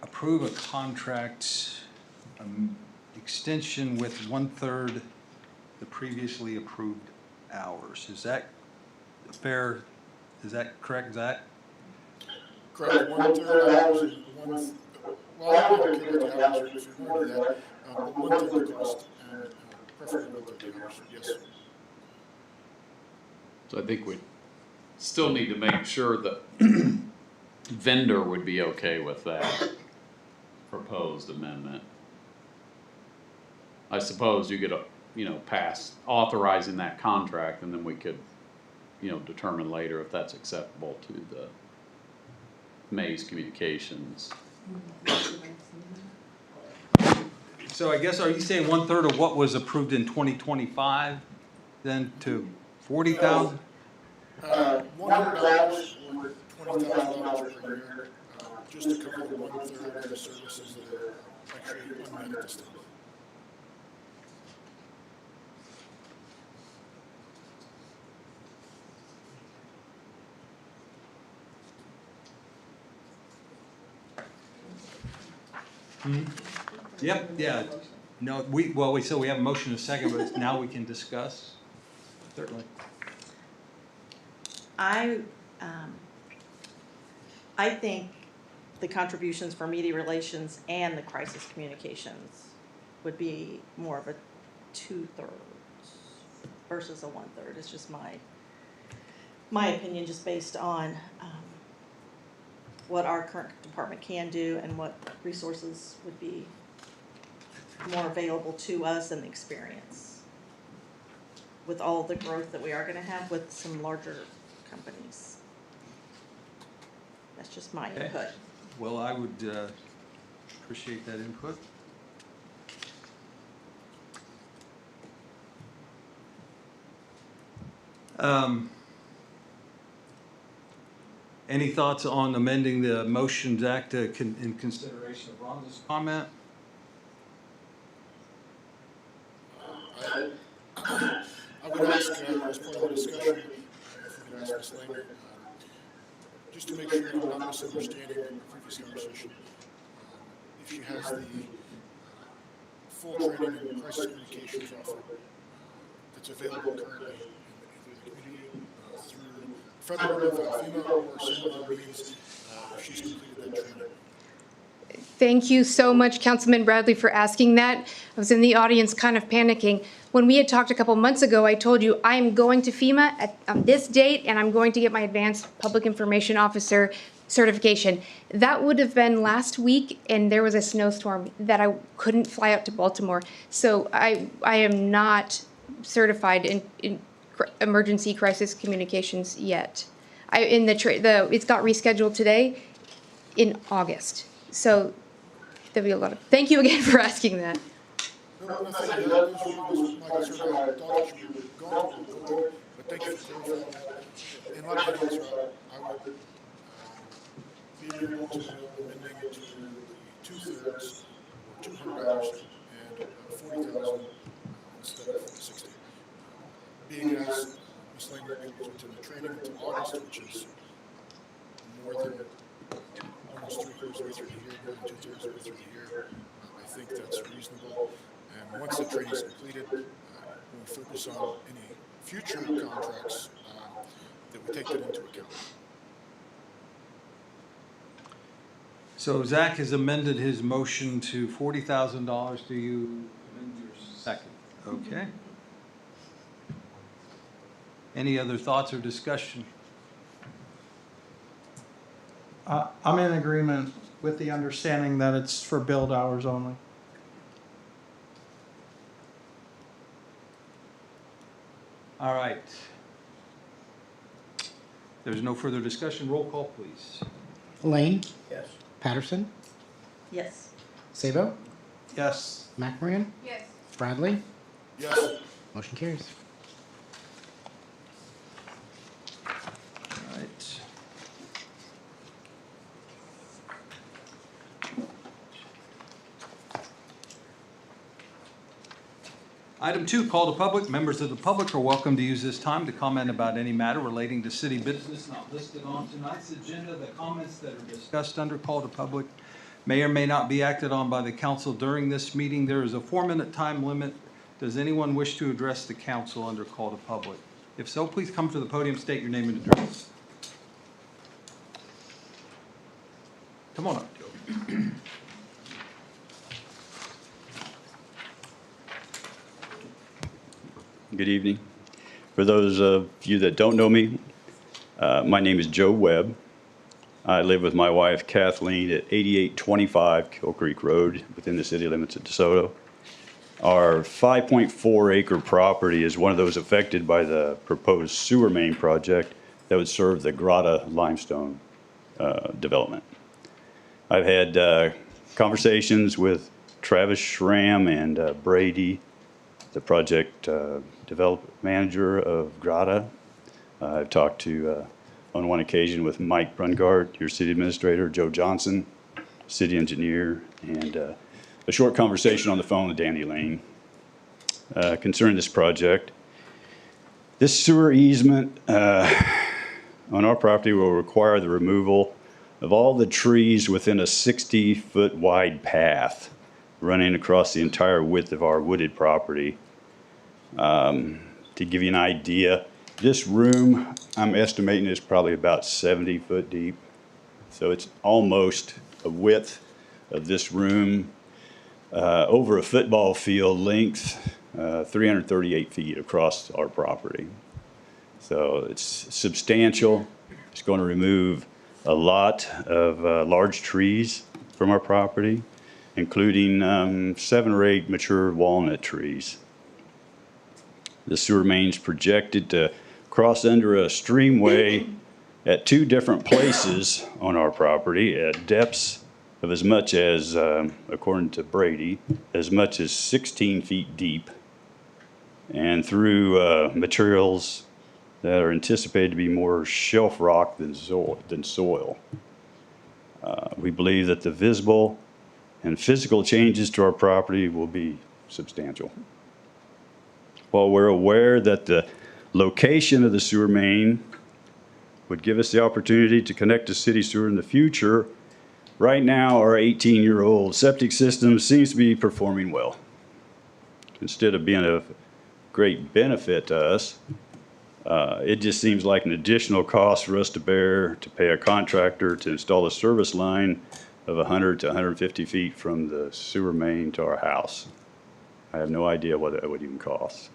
approve a contract extension with 1/3 the previously approved hours. Is that fair? Is that correct, Zach? Correct, 1/3 hours and well, I would give it to hours if you want to do that, but 1/3 the cost, and preferably 1/3 hours, yes. So I think we still need to make sure that vendor would be okay with that proposed amendment. I suppose you could, pass authorizing that contract, and then we could, determine later if that's acceptable to the Mays Communications So I guess, are you saying 1/3 of what was approved in 2025, then to 40,000? $100 or $20,000 per year, just to cover the 1/3 of the services that are actually unmet at this time. Yep, yeah. No, so we have a motion and a second, but now we can discuss. Certainly. I think the contributions for media relations and the crisis communications would be more of a 2/3 versus a 1/3. It's just my opinion, just based on what our current department can do and what resources would be more available to us and the experience with all the growth that we are going to have with some larger companies. That's just my Okay. input. Well, I would appreciate that input. Any thoughts on amending the motions act in consideration of Rhonda's comment? I would ask, as part of the discussion, if we could ask Ms. Langer, just to make sure I'm not misunderstanding the previous conversation, if she has the full training in crisis communications offer that's available currently in the community through federal, FEMA, or some other means, if she's completed that training. Thank you so much, Councilman Bradley, for asking that. I was in the audience kind of panicking. When we had talked a couple months ago, I told you I am going to FEMA on this date, and I'm going to get my Advanced Public Information Officer certification. That would have been last week, and there was a snowstorm that I couldn't fly out to Baltimore. So I am not certified in emergency crisis communications yet. It's got rescheduled today in August. So there'll be a lot of, thank you again for asking that. No, thank you. That was my concern. I thought you were going, but thank you for clarifying that. In my opinion, I would be able to amend it to the 2/3 or $200 and 40,000 instead of 60. Being as Ms. Langer goes into the training until August, which is more than almost 3/4 of the way through the year, more than 2/3 of the way through the year, I think that's reasonable. And once the training is completed, we'll focus on any future contracts that we take that into account. So Zach has amended his motion to $40,000. Do you amend your second? Okay. Any other thoughts or discussion? I'm in agreement with the understanding that it's for billed hours only. All right. There's no further discussion. Roll call, please. Lane, Yes. Patterson, Yes. Sabo, Yes. McMorgan, Yes. Bradley. Yes. Motion carries. All right. Item 2, call to public. Members of the public are welcome to use this time to comment about any matter relating to city business not listed on tonight's agenda. The comments that are discussed under call to public may or may not be acted on by the council during this meeting. There is a 4-minute time limit. Does anyone wish to address the council under call to public? If so, please come to the podium, state your name and address. Come on up, Joe. Good evening. For those of you that don't know me, my name is Joe Webb. I live with my wife Kathleen at 8825 Kill Creek Road within the city limits of DeSoto. Our 5.4 acre property is one of those affected by the proposed sewer main project that would serve the Grata limestone development. I've had conversations with Travis Schramm and Brady, the project development manager of Grata. I've talked to, on one occasion, with Mike Brungart, your city administrator, Joe Johnson, city engineer, and a short conversation on the phone with Danny Lane concerning this project. This sewer easement on our property will require the removal of all the trees within a 60-foot wide path running across the entire width of our wooded property. To give you an idea, this room, I'm estimating, is probably about 70 foot deep. So it's almost a width of this room over a football field length, 338 feet across our property. So it's substantial. It's going to remove a lot of large trees from our property, including 7 or 8 mature walnut trees. The sewer main's projected to cross under a streamway at 2 different places on our property at depths of as much as, according to Brady, as much as 16 feet deep, and through materials that are anticipated to be more shelf rock than soil. We believe that the visible and physical changes to our property will be substantial. While we're aware that the location of the sewer main would give us the opportunity to connect to city sewer in the future, right now our 18-year-old septic system seems to be performing well. Instead of being of great benefit to us, it just seems like an additional cost for us to bear to pay a contractor to install a service line of 100 to 150 feet from the sewer main to our house. I have no idea what that would even cost.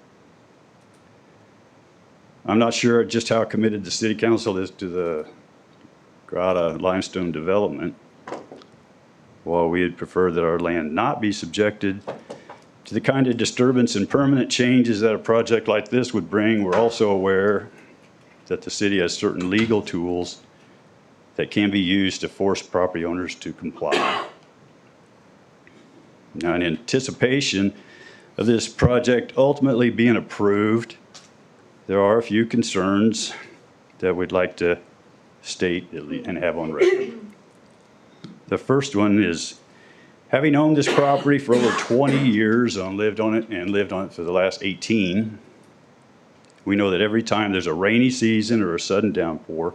I'm not sure just how committed the city council is to the Grata limestone development. While we'd prefer that our land not be subjected to the kind of disturbance and permanent changes that a project like this would bring, we're also aware that the city has certain legal tools that can be used to force property owners to comply. Now, in anticipation of this project ultimately being approved, there are a few concerns that we'd like to state and have on record. The first one is, having owned this property for over 20 years and lived on it for the last 18, we know that every time there's a rainy season or a sudden downpour,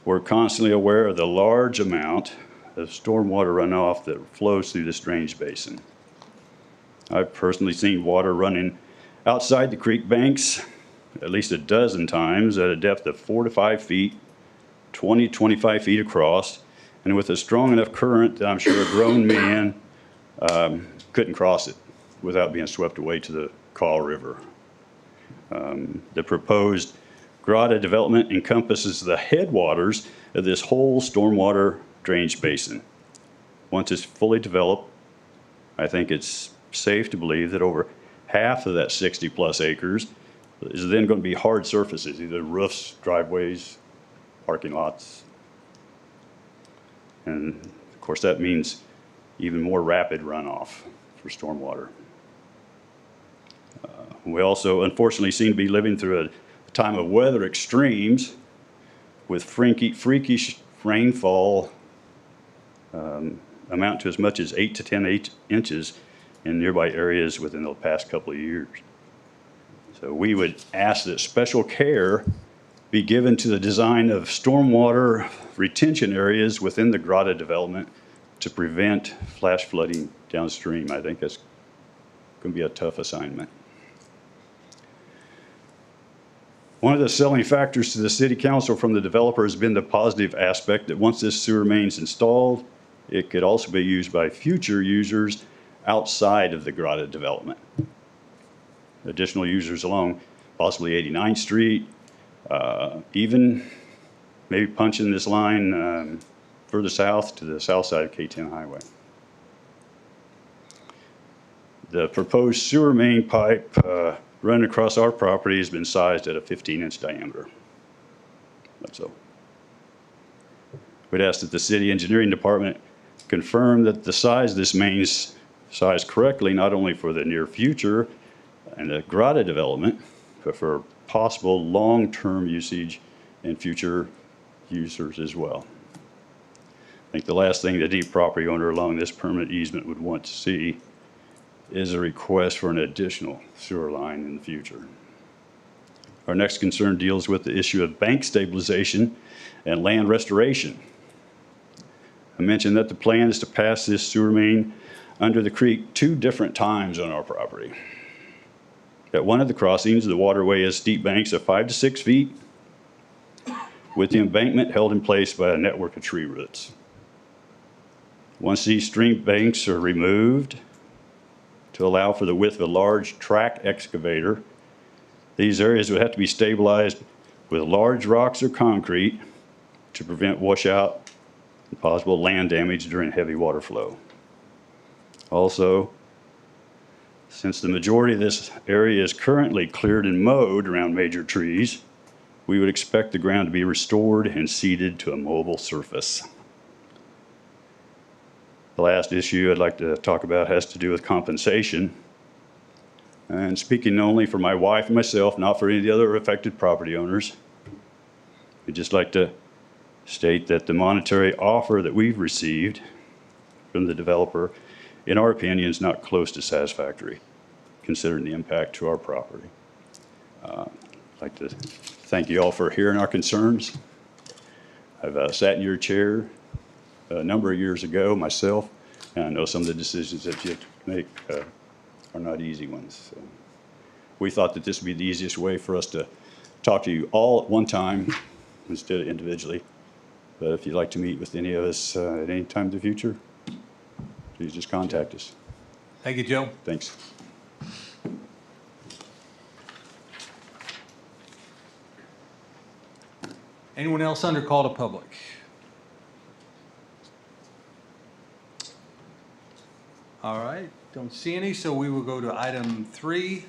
we're constantly aware of the large amount of stormwater runoff that flows through this drainage basin. I've personally seen water running outside the creek banks at least a dozen times at a depth of 4 to 5 feet, 20 to 25 feet across, and with a strong enough current that I'm sure a grown man couldn't cross it without being swept away to the Kaw River. The proposed Grata development encompasses the headwaters of this whole stormwater drainage basin. Once it's fully developed, I think it's safe to believe that over half of that 60+ acres is then going to be hard surfaces, either roofs, driveways, parking lots. And of course that means even more rapid runoff for stormwater. We also unfortunately seem to be living through a time of weather extremes with freakish rainfall amount to as much as 8 to 10 inches in nearby areas within the past couple of years. So we would ask that special care be given to the design of stormwater retention areas within the Grata development to prevent flash flooding downstream. I think that's going to be a tough assignment. One of the selling factors to the city council from the developer has been the positive aspect that once this sewer main is installed, it could also be used by future users outside of the Grata development. Additional users along possibly 89th Street, even maybe punching this line further south to the south side of K-10 Highway. The proposed sewer main pipe running across our property has been sized at a 15-inch diameter. That's all. We'd ask that the city engineering department confirm that the size of this main is sized correctly, not only for the near future and the Grata development, but for possible long-term usage and future users as well. I think the last thing that any property owner along this permanent easement would want to see is a request for an additional sewer line in the future. Our next concern deals with the issue of bank stabilization and land restoration. I mentioned that the plan is to pass this sewer main under the creek 2 different times on our property. At one of the crossings, the waterway has steep banks of 5 to 6 feet, with the embankment held in place by a network of tree roots. Once these stream banks are removed to allow for the width of a large track excavator, these areas would have to be stabilized with large rocks or concrete to prevent washout and possible land damage during heavy water flow. Also, since the majority of this area is currently cleared and mowed around major trees, we would expect the ground to be restored and seeded to a mobile surface. The last issue I'd like to talk about has to do with compensation. And speaking only for my wife and myself, not for any of the other affected property owners, I'd just like to state that the monetary offer that we've received from the developer, in our opinion, is not close to satisfactory, considering the impact to our property. I'd like to thank you all for hearing our concerns. I've sat in your chair a number of years ago myself, and I know some of the decisions that you have to make are not easy ones. So we thought that this would be the easiest way for us to talk to you all at one time instead of individually. But if you'd like to meet with any of us at any time in the future, please just contact us. Thank you, Joe. Thanks. Anyone else under call to public? All right, don't see any, so we will go to item 3.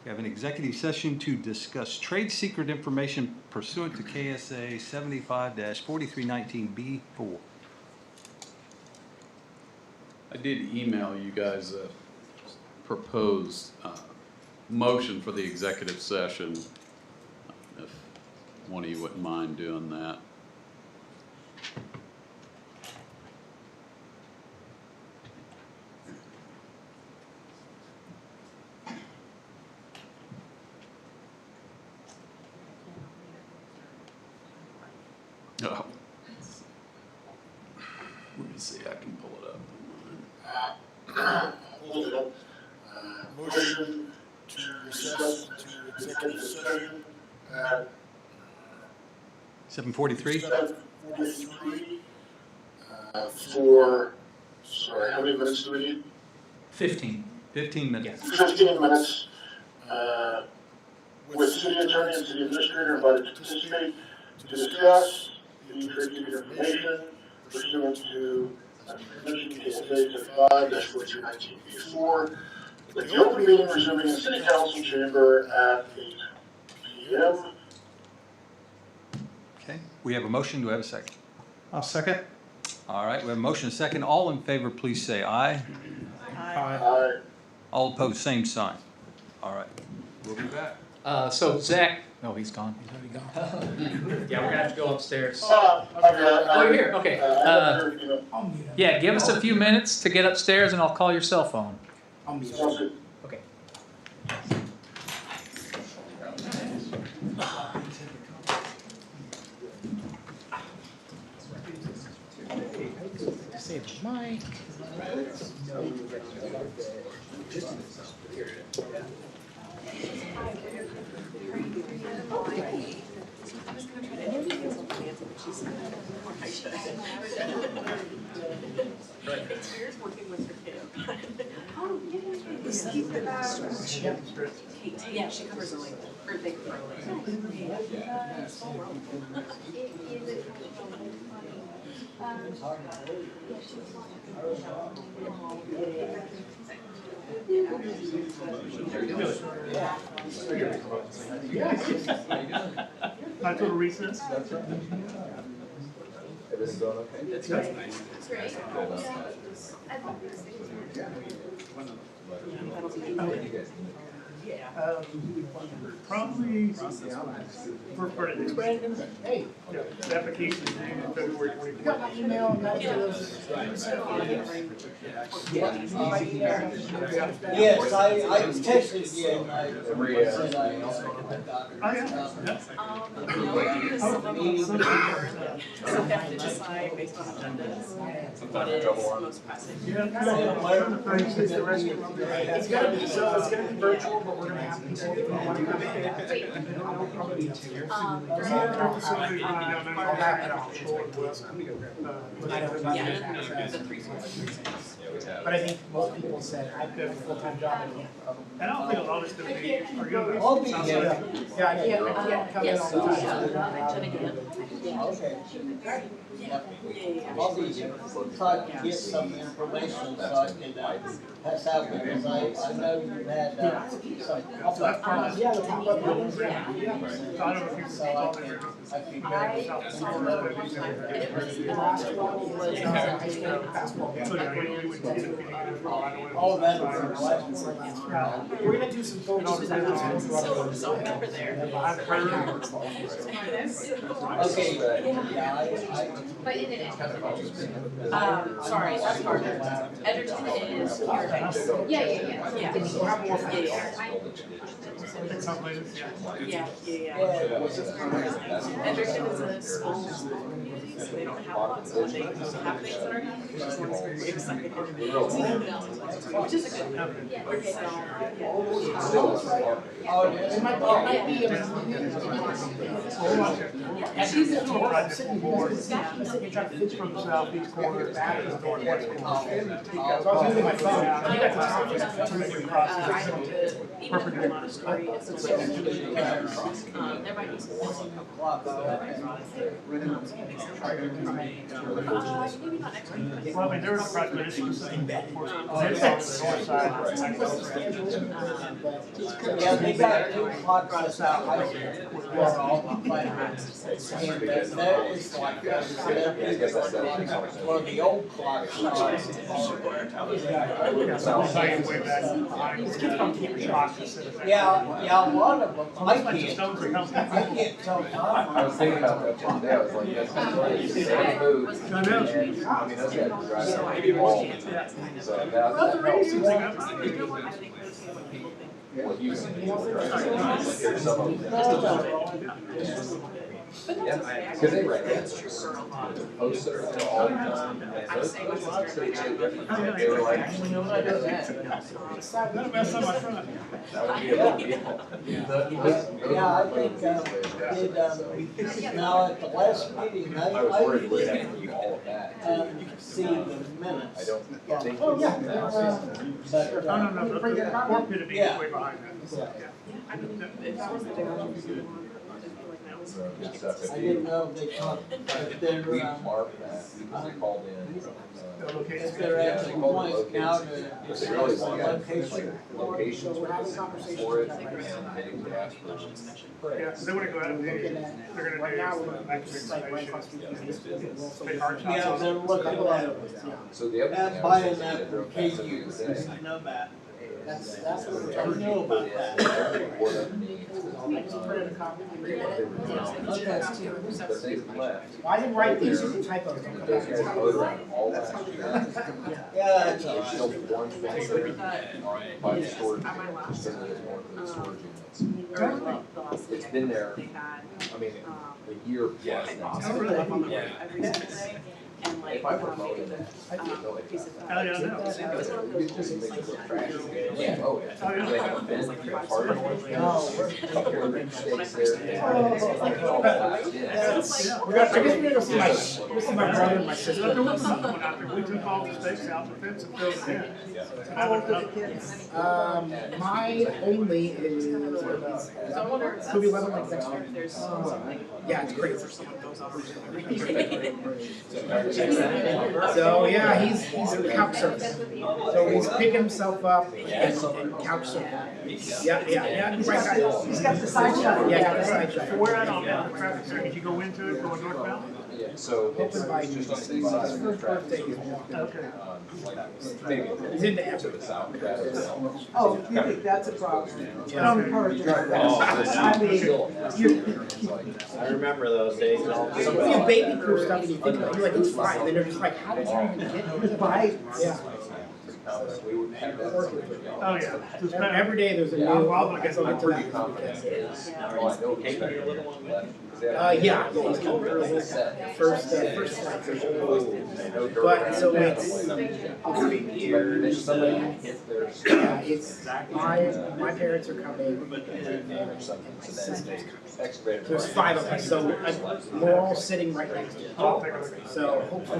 We have an executive session to discuss trade secret information pursuant to KSA 75-4319B4. I did email you guys a proposed motion for the executive session, if one of you wouldn't mind doing that. Oh. Let me see, I can pull it up. Hold it up. Motion to recess into executive session at 7:43? 7:43 for, sorry, how many minutes do we need? 15. 15 minutes. 15 minutes. With city attorney and city administrator invited to participate to discuss the trade secret information pursuant to KSA 75-4219B4, with the open meeting resuming in city council chamber at 8 p.m. Okay, we have a motion. Do I have a second? I'll second. All right, we have a motion and a second. All in favor, please say aye. Aye. All opposed, same sign. All right, we'll be back. So Zach, oh, he's gone. He's already gone. Yeah, we're gonna have to go upstairs. Oh, you're here, okay. Yeah, give us a few minutes to get upstairs and I'll call your cell phone. Sounds good. Okay. Save the mic. Yeah, she covers the link, or they cover Not to recess? Everything going okay? That's nice. Probably for the next. Hey. Yeah, the application is due in February 24th. You got my email and that Yes, I texted you and I said I. Oh, yeah. So we have to decide based on agendas what is most pressing. It's gonna be, so it's gonna be virtual, but we're gonna have people. I'll probably need 2 years. I'll back it off. But I think most people said, I've got a full-time job. And I don't think a lot of us do. I'll be here. Yeah, I can't come in all the time. Okay. I'll be here. Try to get some information so I can pass out because I know you had some. Yeah, the top of buildings, yeah. So I can get high school basketball. Oh, that was. We're gonna do some photos. So remember there. Okay, yeah, Sorry, that's hard. Edgerton is your Yeah. Edgerton is a small community, so they don't have lots of things happening that are happening, which is always very exciting. Which is a good thing. it might be She's sitting here trying to fix from the southeast corner back to the northwest corner. So I was using my phone. You got the conference to make it across. Even the story is there might be some maybe not next week. Well, I mean, there was a project, but it's specific for the north side. Yeah, they got new clock runs out. All the plans. And that is like, one of the old clocks. Yeah, a lot of them. I can't tell time. I was thinking about that the other day, I was like, that's right, same move. I mean, those guys drive maybe wall. So what you see, there's some of them. Yeah, because they write that. Posts are there all the time. And those clocks, they did different. They were like, actually, no, I know that. That would be a big deal. Yeah, I think, now at the last meeting, I was I worried we'd have did, to keep all of that. see the minutes. I don't think. Oh, yeah. But, No, the cockpit would be way behind that. Yeah. I mean, if that was the day, Good stuff. If I you- didn't know they talked, if they're, We marked that, because they called in. if they're actually pointing out But they really want location. locations for it, and they would ask for. Yeah, so they wanna go out and do, they're gonna do active make hard shots. Yeah, they're looking at, So the other thing. at I buying was that thinking from that they're KU, today, I know that. That's what I know about that. But they've left. I didn't write these, typos. Those guys voted on all last year. Yeah, that's There's all right. still one thing there by the storage unit, just because there's more for the storage units. It's been there, I mean, a year plus now. every single day. And like, If I promoted that, I didn't know it. Oh, yeah, no. Just make it look trashy. Yeah, oh, yeah. They have a bin, you have part of it. Couple of big stakes there. It's all glass, yeah. I guess we're gonna go see my brother and my sister. There was another one out there, we took all the stakes out the fence and filled it in. How old are the kids? My only is, he'll be 11 like next year. Yeah, it's crazy. So yeah, he's couch surfing. So he's picking himself up and couch surfing. Yeah, right guy. He's got the side shot. Yeah, got the side shot. So where at on the traffic center, did you go into it going northbound? So hoping by his first birthday is he's into Africa. Oh, you think that's a problem? Yeah. I'm encouraged. I mean, I remember those days. Some of your baby proof stuff, and you think about it, you're like, it's fine, and then they're just like, how did you even get here? Right. Yeah. Oh, yeah. Every day there's a new. Well, I guess I'll I'm get to pretty that. Yeah, he's coming for his first flight. But so it's 3 years. Yeah, it's my parents are coming. There's 5 of us, so we're all sitting right next to each other. So hopefully,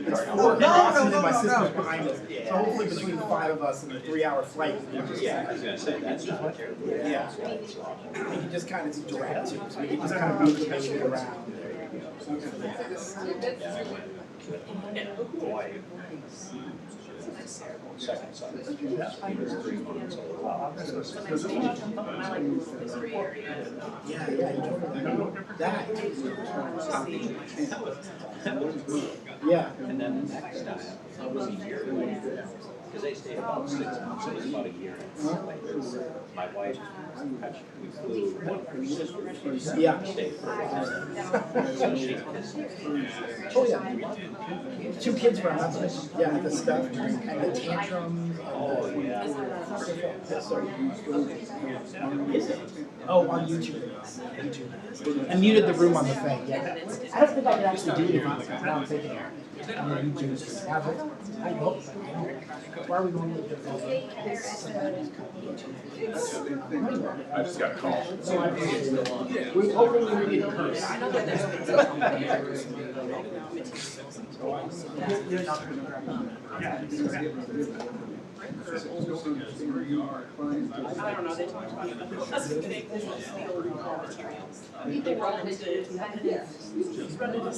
it's 4 crosses and my sister's behind us. So hopefully between the 5 of us and the 3-hour flight, we can just, Yeah, I was gonna say, that's not terrible. yeah, we can just kind of do direct too. So we can just kind of move the baby around. Second son. He was 3 months old. Yeah, you told me that. Yeah. And then the next time, I was a year away from them, because they stayed about 6 months, it was about a year. My wife, we flew with her sister. Yeah. Stayed for a while. So she kissed me. Oh, yeah. 2 kids were on that. Yeah, the stuff and the tantrums. Oh, yeah. Oh, on YouTube. I muted the room on the thing, yeah. I don't think I could actually do it now I'm thinking. I'm going to YouTube. Have it. I hope. Why are we going to do it? I just got a call. We're hoping we didn't curse. I don't know, they talked about it. That's the thing, this is the old raw materials. They run into, run into.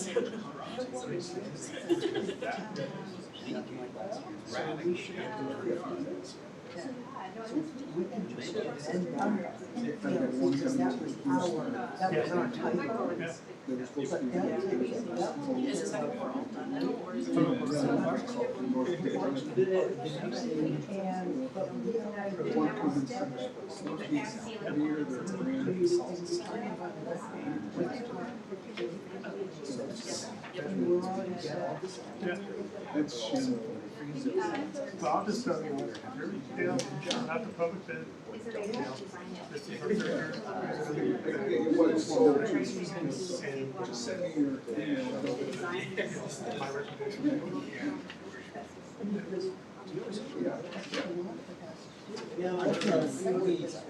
That was our title. Is the second floor all done now, or is it? So I'll just tell you, not the public bid. My recommendation.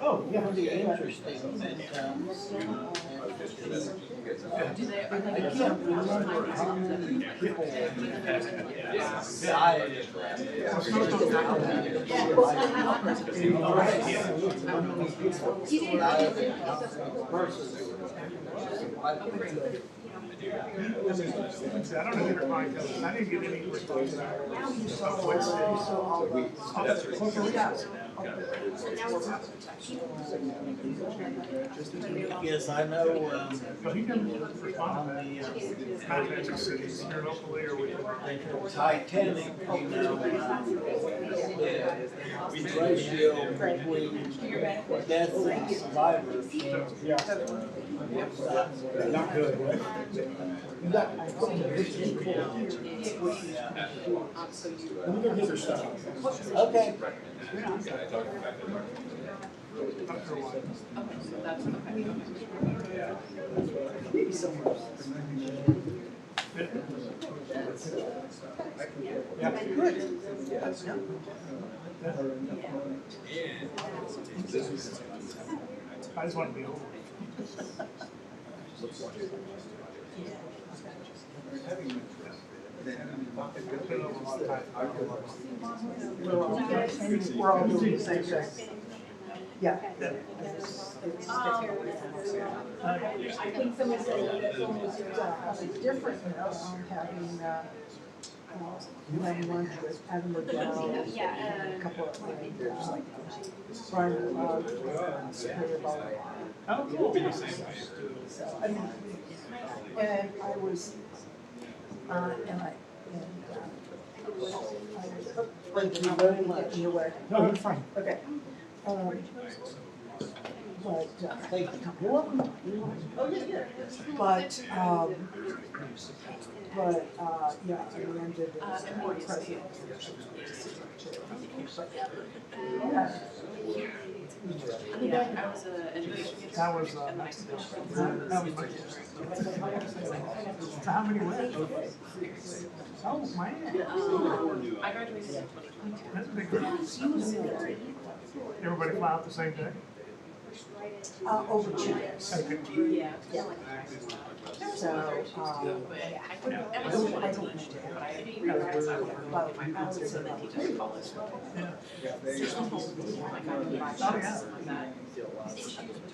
Oh, yeah. Pretty interesting that, Do they, are I they? can't remember how many people died. I don't know if you're fine, I didn't get any response. Yes, I know, But he can respond on the contacts cities here locally or with Titanic, you know, ratio between deaths and survivors. Not good. Let me go get her stuff. Okay. Maybe somewhere. I just want to be over. We're all doing the same thing. Yeah. I think some of the different, having, having lunch with Adam Riddell, a couple of there's like Brian Superior Bar. Oh, cool. So, I mean, And I was, but you really get in your way. No, you're fine. Okay. But, thank you. You're welcome. Oh, yeah. But, yeah, I landed as president. Yeah, I was a education. That was, how many went? Oh, man. I graduated in 2022. That's a big difference. Everybody fly out the same day? Over 2 days. Okay. Yeah. So, I don't need to have. I didn't realize I would have But my classes and then teach at college.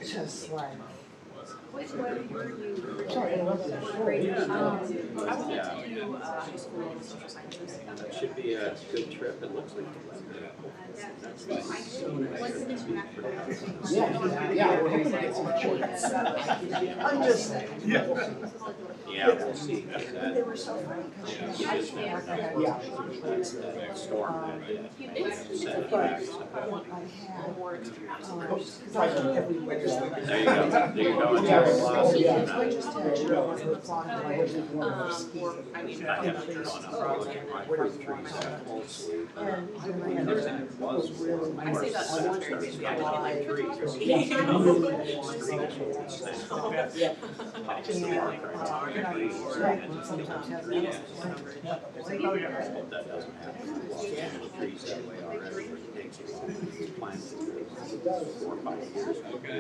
just like, Which way were you? sorry, I interrupted. I went to high school in social sciences. It should be a good trip, it looks like. Yeah, we're hoping to get some shorts. I'm just saying. Yeah, we'll see. They were so funny because she was That's the storm that set back. because I had everywhere. There you go, there you go. It's a lot. I just had to go to the farm and I was going to ski. I mean, I haven't gone up probably in my 43 whole sleep. And then I had was really. I say that so much very busy. I didn't like sometimes have Hope that doesn't happen. The trees that way already. It takes you plant 4 or 5 years. Okay.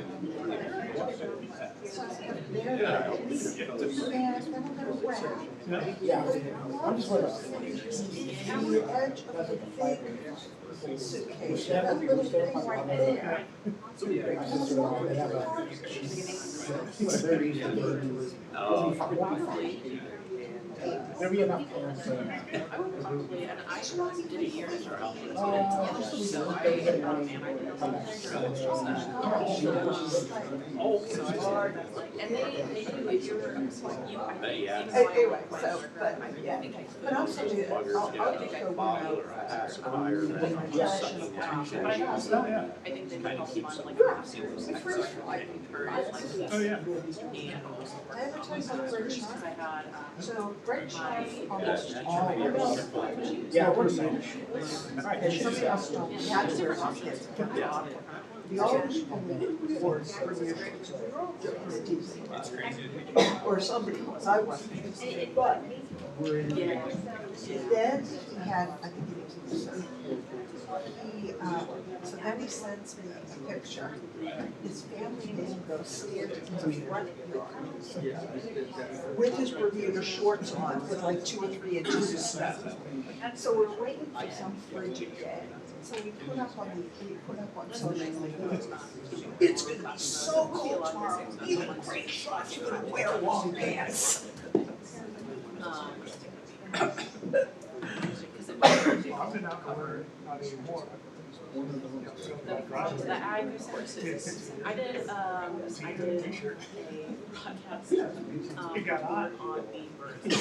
Yeah, I'm just wondering. On the edge of the big suitcase, that little thing right there. There'll be enough parents. I would probably, and I did a year in Charles. So I and they do if you're Anyway, so, but, yeah, but I'm still good. I'll just go one out. But I also, I think they might also fund like costumes, like Oh, yeah. and also I have a choice of British. because I had So, British my almost all Yeah, we're saying. and somebody else told me how to wear my kids. The Irish only words for the or somebody was, I wasn't. But then he had, I think it was so then he sends me a picture. His family name goes stairs into his front yard with his Bermuda shorts on with like 2 or 3 inches of snow. So we're waiting for some frigid day. So we put up on social media. It's gonna be so cold tomorrow. Even great shots, you're gonna wear long pants. I've been out there, not anymore. the ag courses. I did a podcast on the birds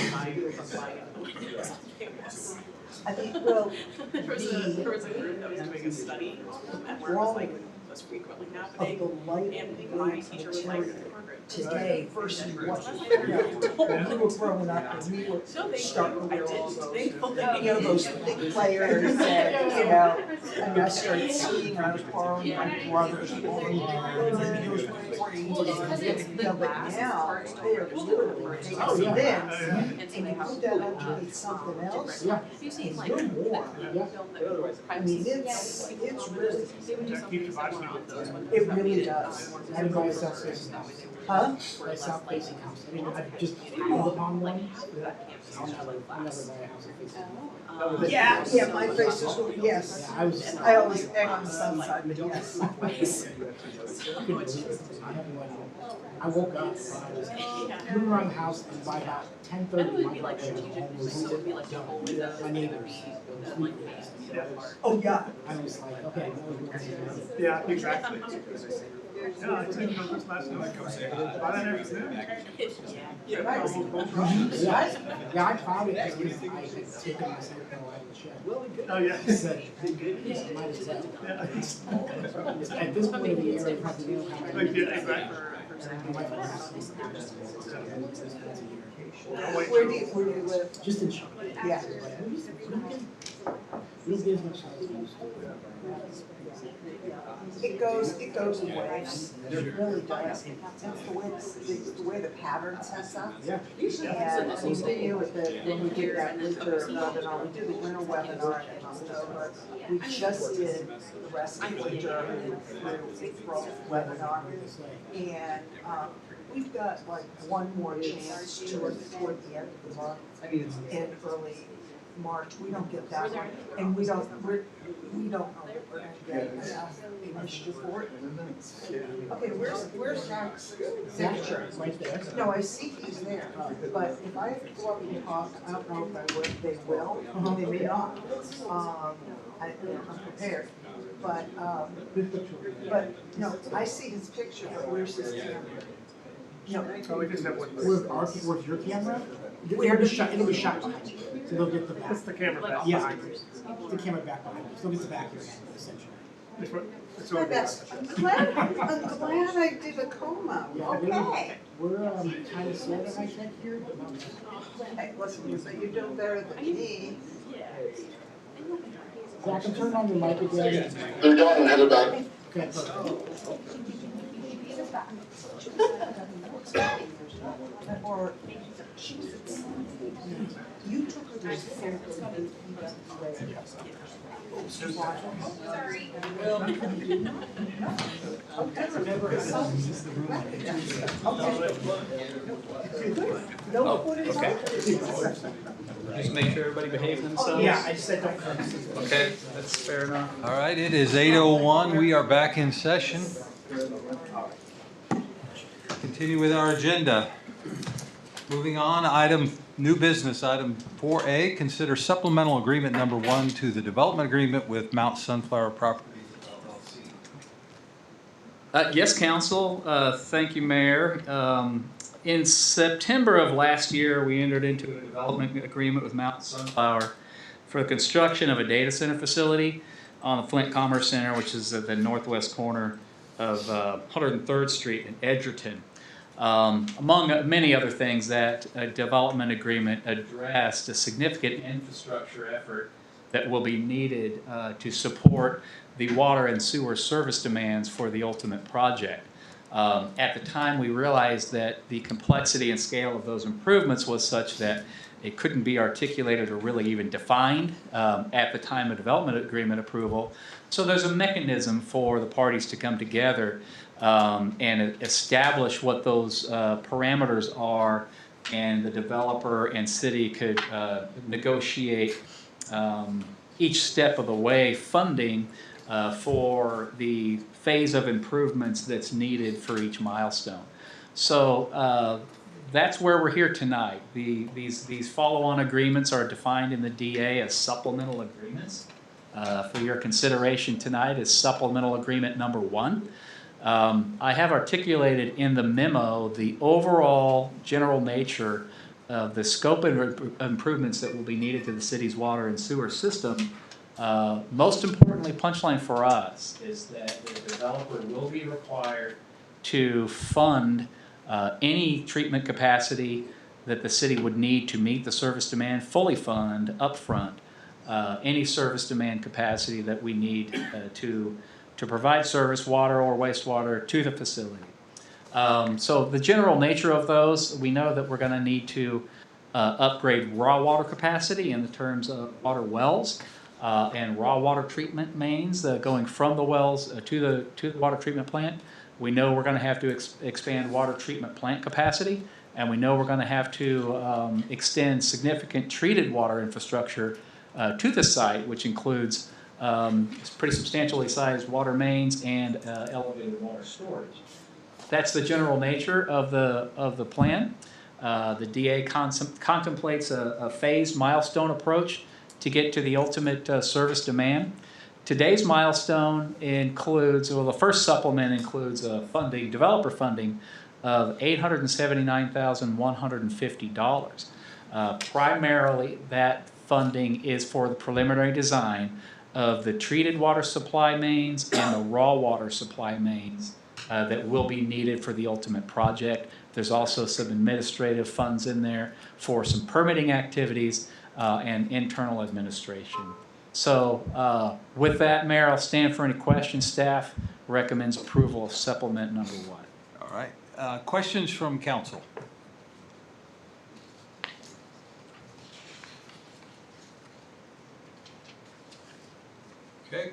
I think, well, there was a group that was doing a study and where it was like was frequently happening. And my teacher was like, today versus what we were growing up and we were starting to wear all those, those big players that, and I started skiing and I was borrowing my brother's boarding and it was crazy. But now, they're literally taking this and you put that underneath something else, and you're warm. I mean, it's really, it really does. And by South Facing House. Huh? By South Facing House. I mean, I just called upon one. I'll never buy a house that faces. Yeah, my face is, yes. I always act on the south side, but yes. I woke up and I was moving around the house and by about 10:30 my brother was home. My neighbors. Oh, yeah. I was like, okay. Yeah, exactly. I didn't know this last night. About an afternoon. Yeah, I found it because I had taken my sample out of the shed. Oh, yeah. I said, might as well. At this point in the year, I probably know how many. Yeah, exactly. Where do you live? Just in Charlotte. Yeah. We don't get as much as we used to. It goes in waves. It really does. It's the way the pattern sets up. Yeah. And we do with when we did that winter webinar, we did the winter webinar in October. We just did the rest of the winter through April webinar. And we've got like one more chance toward the end of the month in early March. We don't get that one, and we don't know if we're gonna get enough initiative for it. Okay, where's Zach's signature? Right there. No, I see he's there, but if I have to go up and talk, I don't know if they will, they may not. I'm prepared, but no, I see his picture, but where's his camera? No. So we just have one. Where's your camera? It'll be shot behind you, so they'll get the back. What's the camera back Yes, behind you? the camera back behind you, so they'll get the back of your hand, essentially. It's over there. I'm glad I did a coma, okay. We're kind of sort of, I think, here, but not. Hey, listen, you're doing better than me. Zach, I'm turning on your mic again. They're done and headed back. Okay, perfect. Or you took her to sample. Sorry. Okay. Just make sure everybody behaves themselves? Yeah, I just said don't curse. Okay, that's fair enough. All right, it is 8:01. We are back in session. Continue with our agenda. Moving on, new business, item 4A, consider supplemental agreement number 1 to the development agreement with Mount Sunflower Properties LLC. Yes, Council. Thank you, Mayor. In September of last year, we entered into a development agreement with Mount Sunflower for the construction of a data center facility on the Flint Commerce Center, which is at the northwest corner of 103rd Street in Edgerton. Among many other things, that development agreement addressed a significant infrastructure effort that will be needed to support the water and sewer service demands for the ultimate project. At the time, we realized that the complexity and scale of those improvements was such that it couldn't be articulated or really even defined at the time of development agreement approval. So there's a mechanism for the parties to come together and establish what those parameters are, and the developer and city could negotiate each step of the way funding for the phase of improvements that's needed for each milestone. So that's where we're here tonight. These follow-on agreements are defined in the DA as supplemental agreements. For your consideration tonight is supplemental agreement number 1. I have articulated in the memo the overall general nature of the scope of improvements that will be needed to the city's water and sewer system. Most importantly, punchline for us is that the developer will be required to fund any treatment capacity that the city would need to meet the service demand, fully fund upfront any service demand capacity that we need to provide service, water or wastewater, to the facility. So the general nature of those, we know that we're going to need to upgrade raw water capacity in the terms of water wells and raw water treatment mains going from the wells to the water treatment plant. We know we're going to have to expand water treatment plant capacity, and we know we're going to have to extend significant treated water infrastructure to the site, which includes pretty substantially sized water mains and elevated water storage. That's the general nature of the plan. The DA contemplates a phased milestone approach to get to the ultimate service demand. Today's milestone includes, well, the first supplement includes funding, developer funding of $879,150. Primarily, that funding is for the preliminary design of the treated water supply mains and the raw water supply mains that will be needed for the ultimate project. There's also some administrative funds in there for some permitting activities and internal administration. So with that, Mayor, I'll stand for any questions. Staff recommends approval of supplement number 1. All right. Questions from council? Okay.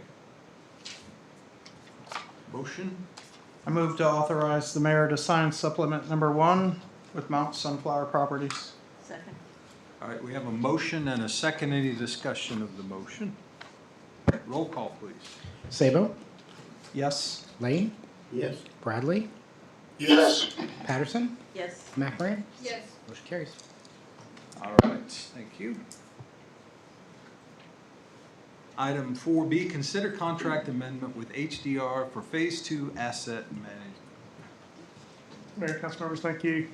Motion? I move to authorize the mayor to sign supplement number 1 with Mount Sunflower Properties. Second. All right, we have a motion and a second. Any discussion of the motion? Roll call, please. Sabo? Yes. Lane? Yes. Bradley? Yes. Patterson? Yes. McMorran? Yes. Motion carries. All right, thank you. Item 4B, consider contract amendment with HDR for Phase 2 asset management. Mayor, council members, thank you.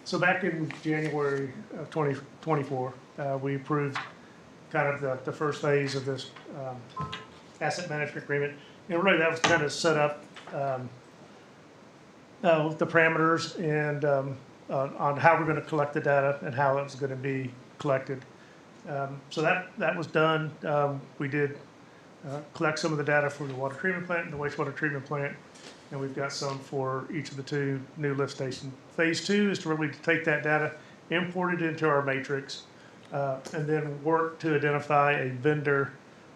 So back in January of 2024, we approved kind of the first phase of this asset management agreement. And really that was kind of set up the parameters and on how we're going to collect the data and how it was going to be collected. So that was done. We did collect some of the data for the water treatment plant and the wastewater treatment plant, and we've got some for each of the 2 new lift stations. Phase 2 is to really take that data, import it into our matrix, and then work to identify a vendor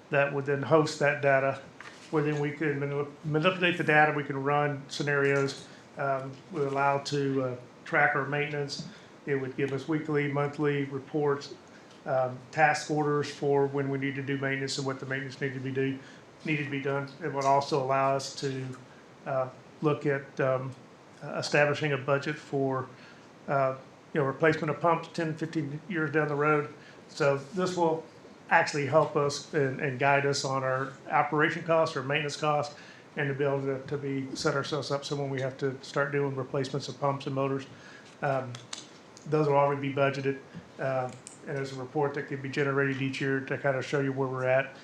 that would then host that data, where then we could manipulate the data, we can run scenarios, we're allowed to track our maintenance. It would give us weekly, monthly reports, task orders for when we need to do maintenance and what the maintenance needed to be done. It would also allow us to look at establishing a budget for replacement of pumps 10, 15 years down the road. So this will actually help us and guide us on our operation costs or maintenance costs, and to be able to set ourselves up so when we have to start doing replacements of pumps and motors, those will already be budgeted. And there's a report that can be generated each year to kind of show you where we're at,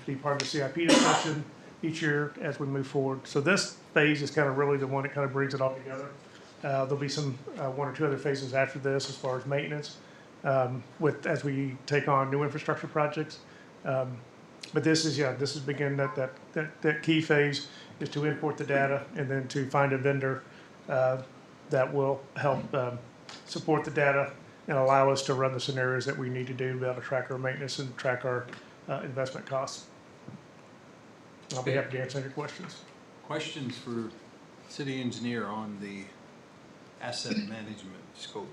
be part of the CIP discussion each year as we move forward. So this phase is kind of really the one that kind of brings it all together. There'll be some 1 or 2 other phases after this as far as maintenance as we take on new infrastructure projects. But this is begin that key phase is to import the data and then to find a vendor that will help support the data and allow us to run the scenarios that we need to do to be able to track our maintenance and track our investment costs. I'll be happy to answer any questions. Questions for city engineer on the asset management scope?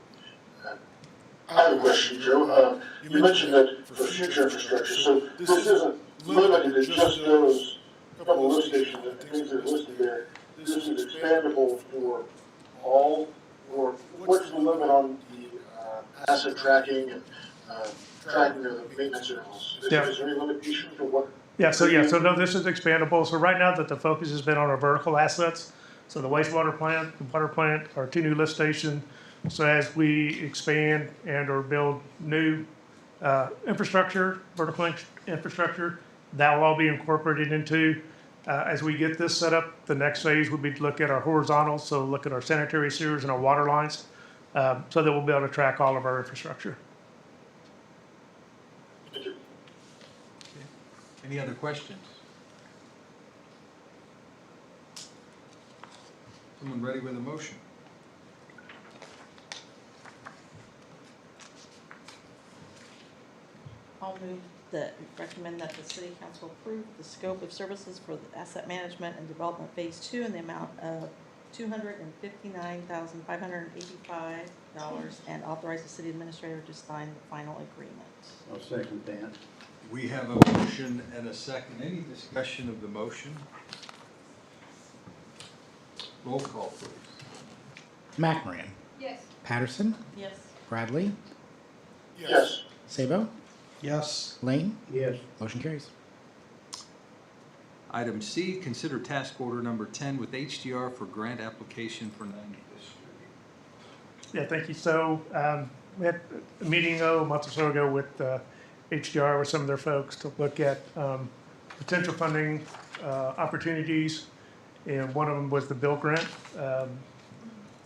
I have a question, Joe. You mentioned that for future infrastructure, so this isn't limited to just those couple of lift stations and things that are listed there. This is expandable for all, or what's the limit on the asset tracking and tracking of the maintenance intervals? Is there any limitation to what? So no, this is expandable. So right now that the focus has been on our vertical assets, so the wastewater plant, the water plant, our 2 new lift stations. So as we expand and or build new infrastructure, vertical infrastructure, that will all be incorporated into. As we get this set up, the next phase would be to look at our horizontals, so look at our sanitary sewers and our water lines, so that we'll be able to track all of our infrastructure. Any other questions? Someone ready with a motion? I'll recommend that the city council approve the scope of services for the asset management and development phase 2 in the amount of $259,585 and authorize the city administrator to sign the final agreement. I'll second that. We have a motion and a second. Any discussion of the motion? Roll call, please. McMorran? Yes. Patterson? Yes. Bradley? Yes. Sabo? Yes. Lane? Yes. Motion carries. Item C, consider task order number 10 with HDR for grant application for 95th Street. Yeah, thank you. So we had a meeting a month or so ago with HDR, with some of their folks, to look at potential funding opportunities, and one of them was the Bill grant.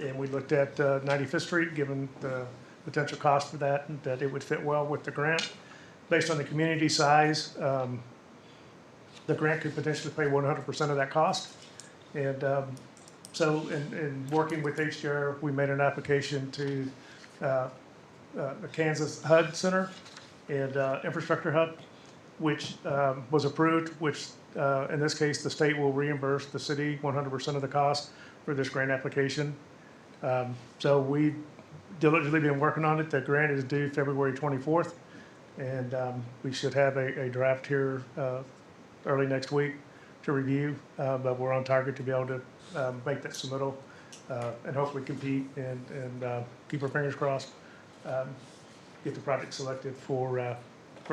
And we looked at 95th Street, given the potential cost for that, and that it would fit well with the grant. Based on the community size, the grant could potentially pay 100% of that cost. And so in working with HDR, we made an application to the Kansas HUD Center and Infrastructure Hub, which was approved, which in this case, the state will reimburse the city 100% of the cost for this grant application. So we've diligently been working on it. The grant is due February 24th, and we should have a draft here early next week to review, but we're on target to be able to make that submittal and hopefully compete and keep our fingers crossed, get the project selected for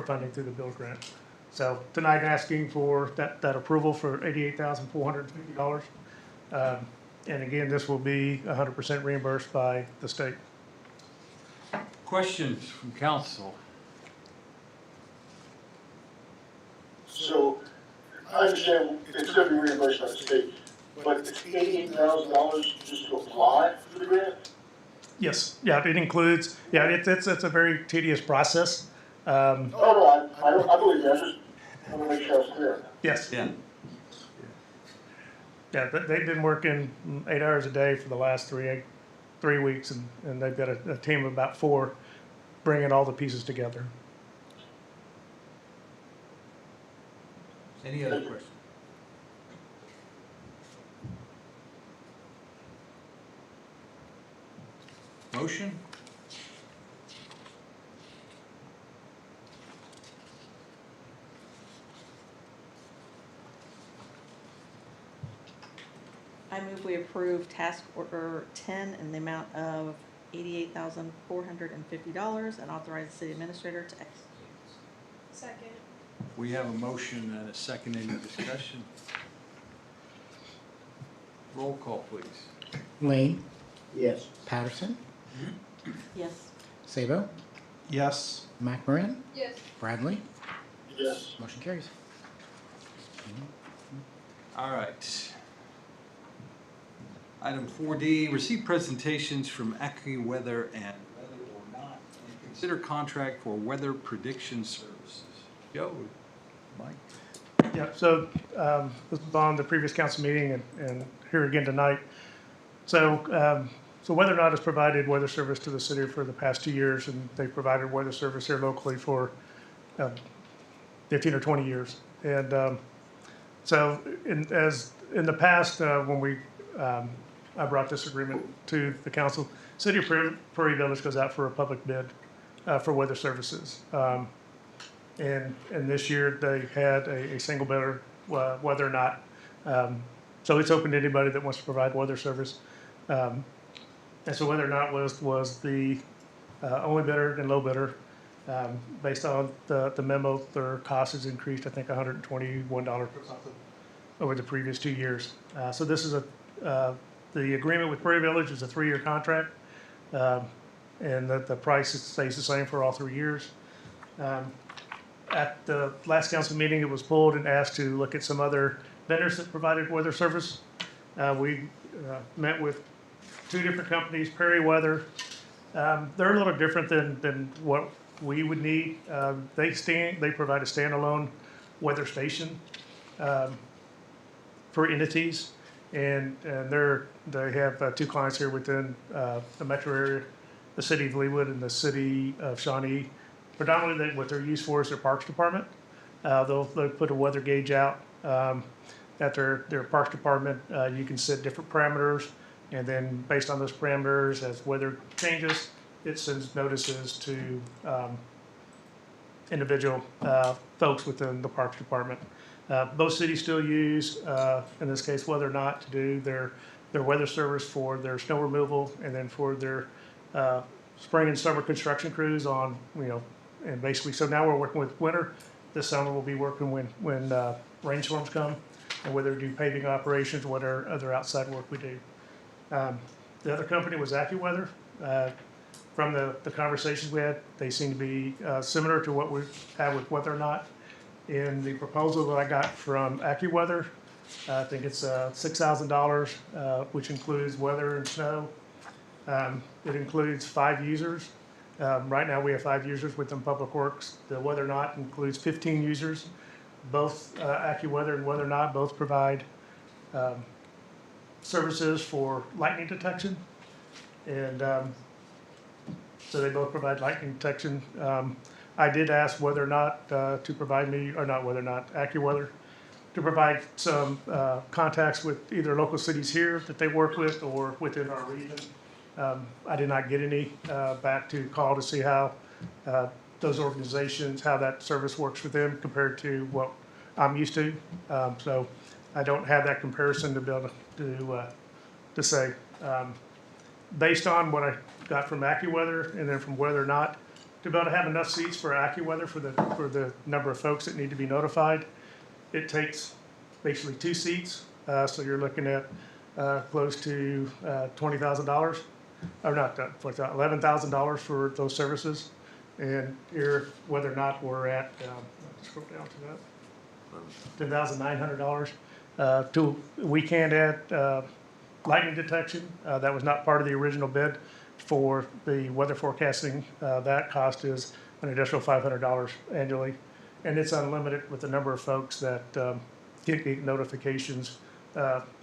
funding through the Bill grant. So tonight, asking for that approval for $88,450. And again, this will be 100% reimbursed by the state. Questions from council? So, I understand it's gonna be reimbursed by the state, but it's $88,000 just to apply for the grant? Yes, yeah, it includes, yeah, it's a very tedious process. Oh, no, I believe that, I just wanna make sure I was clear. Yes. Yeah. Yeah, they've been working 8 hours a day for the last 3 weeks, and they've got a team of about 4 bringing all the pieces together. Any other questions? Motion? I move we approve task order 10 in the amount of $88,450 and authorize the city administrator to execute. Second. We have a motion and a second. Any discussion? Roll call, please. Lane, Yes. Patterson, Yes. Sabo, Yes. McMoran, Yes. Bradley. Yes. Motion carries. All right. Item 4D, receive presentations from AccuWeather and whether or not, and consider contract for weather prediction services. Joe, Mike? Yeah, so this was on the previous council meeting and here again tonight. So Weather Not has provided weather service to the city for the past 2 years, and they've provided weather service here locally for 15 or 20 years. And so as in the past, when I brought this agreement to the council, City of Prairie Village goes out for a public bid for weather services. And this year they had a single bidder, Weather Not. So it's open to anybody that wants to provide weather service. And so Weather Not was the only bidder and low bidder. Based on the memo, their cost has increased, I think, $121 or something over the previous 2 years. So this is the agreement with Prairie Village is a 3-year contract, and the price stays the same for all 3 years. At the last council meeting, it was pulled and asked to look at some other vendors that provided weather service. We met with 2 different companies, Prairie Weather. They're a little different than what we would need. They provide a standalone weather station for entities, and they have 2 clients here within the metro area, the city of Leawood and the city of Shawnee. Predominantly, what they're used for is their parks department. They'll put a weather gauge out at their parks department. You can set different parameters, and then based on those parameters, as weather changes, it sends notices to individual folks within the parks department. Both cities still use, in this case, Weather Not to do their weather service for their snow removal, and then for their spring and summer construction crews on, and basically, so now we're working with winter. This summer we'll be working when rainstorms come. and whether we do paving operations, what other outside work we do. The other company was AccuWeather. From the conversations we had, they seem to be similar to what we have with Weather or Not. In the proposal that I got from AccuWeather, I think it's $6,000, which includes weather and snow. It includes 5 users. Right now, we have 5 users within Public Works. The Weather or Not includes 15 users. Both AccuWeather and Weather or Not both provide services for lightning detection. And so they both provide lightning detection. I did ask Weather or Not to provide me, or not Weather or Not, AccuWeather, to provide some contacts with either local cities here that they work with or within our region. I did not get any back to call to see how those organizations, how that service works with them compared to what I'm used to. So I don't have that comparison to be able to say. Based on what I got from AccuWeather and then from Weather or Not, to be able to have enough seats for AccuWeather for the number of folks that need to be notified, it takes basically 2 seats. So you're looking at close to $20,000, or not $11,000 for those services. And here, Weather or Not, we're at scroll down to that $10,900. We can add lightning detection. That was not part of the original bid for the weather forecasting. That cost is an additional $500 annually. And it's unlimited with the number of folks that get notifications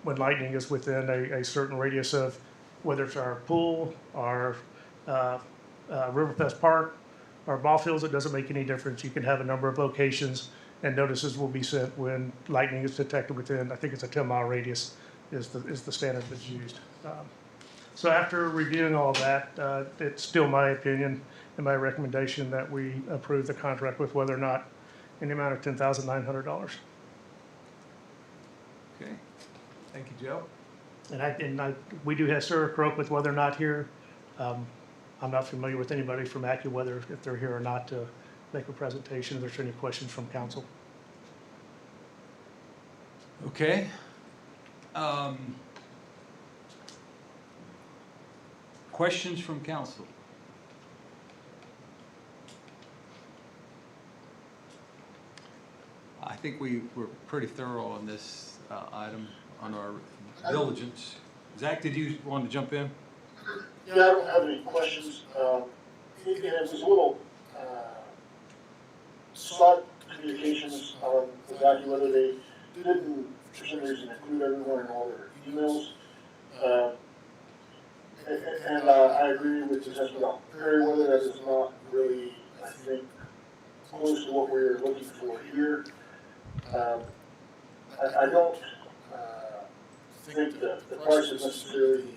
when lightning is within a certain radius of, whether it's our pool, our Riverfest Park, our ball fields. It doesn't make any difference. You can have a number of locations and notices will be sent when lightning is detected within, I think it's a 10-mile radius is the standard that's used. So after reviewing all of that, it's still my opinion and my recommendation that we approve the contract with Weather or Not in the amount of $10,900. Okay, thank you, Joe. And we do have Sarah Croak with Weather or Not here. I'm not familiar with anybody from AccuWeather, if they're here or not, to make a presentation. If there's any questions from council. Okay. Questions from council? I think we were pretty thorough on this item, on our diligence. Zach, did you want to jump in? Yeah, I don't have any questions. It was a little sought communications with AccuWeather. They didn't, for some reason, include everyone in all their emails. And I agree with the assessment about prairie weather. That is not really, I think, close to what we're looking for here. I don't think that the price is necessarily the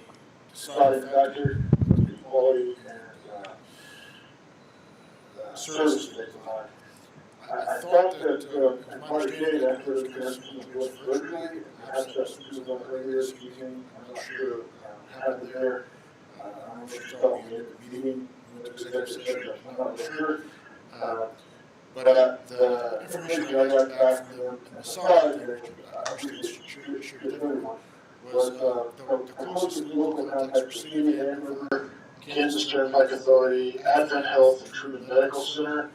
deciding factor. The quality and services they provide. I thought that in part of the after the connection was virtually, perhaps that's due to one earlier speaking. I'm not sure what happened there. I don't know if she thought we had a meeting, we went to executive session, I'm not sure. But the information I got back from them on the side there, I actually shared with everyone, was the closest local contacts for City of Vancouver, Kansas Turnpike Authority, Advent Health, and Truman Medical Center,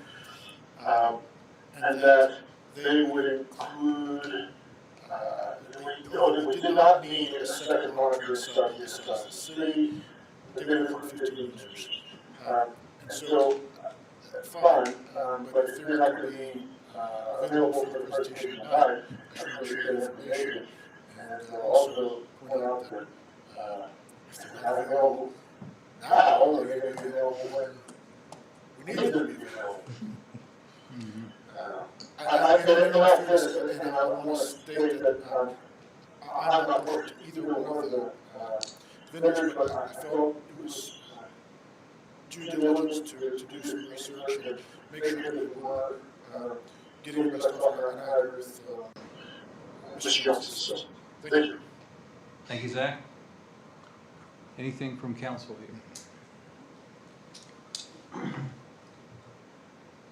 and that they would include, we did not need a second monitoring study inside the city, but they would include 15 users. And so, fine, but if they're not going to be available for the presentation tonight, I'm sure you get information. And also point out that if they're not available now, they're going to be available when we need them to be available. And I want to state that I'm not working either one of the vendors, but I felt it was due diligence to do some research and make sure that we were getting the best offer I had with Mr. Johnson. So, thank you. Thank you, Zach. Anything from council here?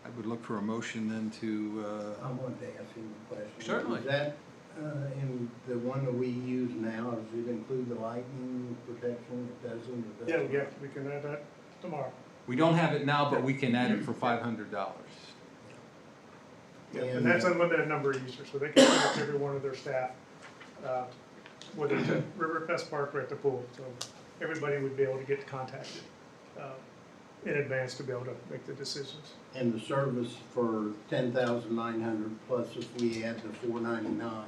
I would look for a motion then to. I wanted to ask you a question. Certainly. Is that And the one that we use now, does it include the lightning protection? It doesn't? Or doesn't? Yeah, we can add that tomorrow. We don't have it now, but we can add it for $500. Yeah, and that's unlimited number of users, so they can send it to every one of their staff, whether it's at Riverfest Park or at the pool. So everybody would be able to get contacted in advance to be able to make the decisions. And the service for 10,900 plus if we add the 499,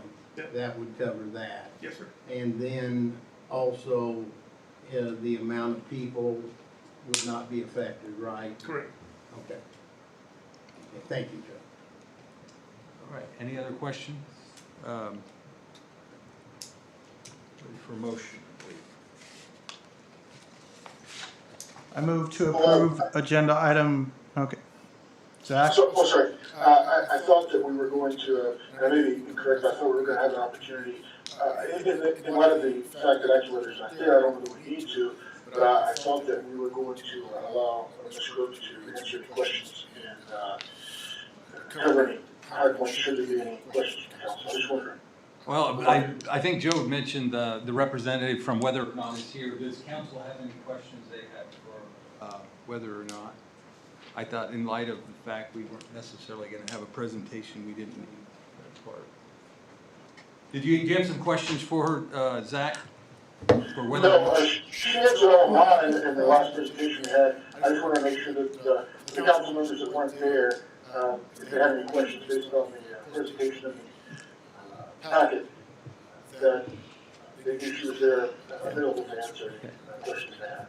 that would cover that. Yes, sir. And then also the amount of people would not be affected, right? Correct. Okay. Thank you, Joe. All right, any other questions? Ready for motion, please. I move to approve agenda item, okay. Zach? Sorry, I thought that we were going to, and I may be incorrect, I thought we were gonna have an opportunity, in light of the fact that actually there's not there, I don't know that we need to, but I thought that we were going to allow Mr. Rhodes to answer any questions and cover any high points, should there be any questions from council. I was just wondering. Well, I think Joe mentioned the representative from whether or not is here. Does council have any questions they have for whether or not? I thought in light of the fact we weren't necessarily going to have a presentation, we didn't need that part. Did you have some questions for her, Zach? For whether No, she answered all mine in the last presentation we had. I just want to make sure that the council members that weren't there, if they have any questions based on the presentation of the packet, that she was there available to answer any questions they had.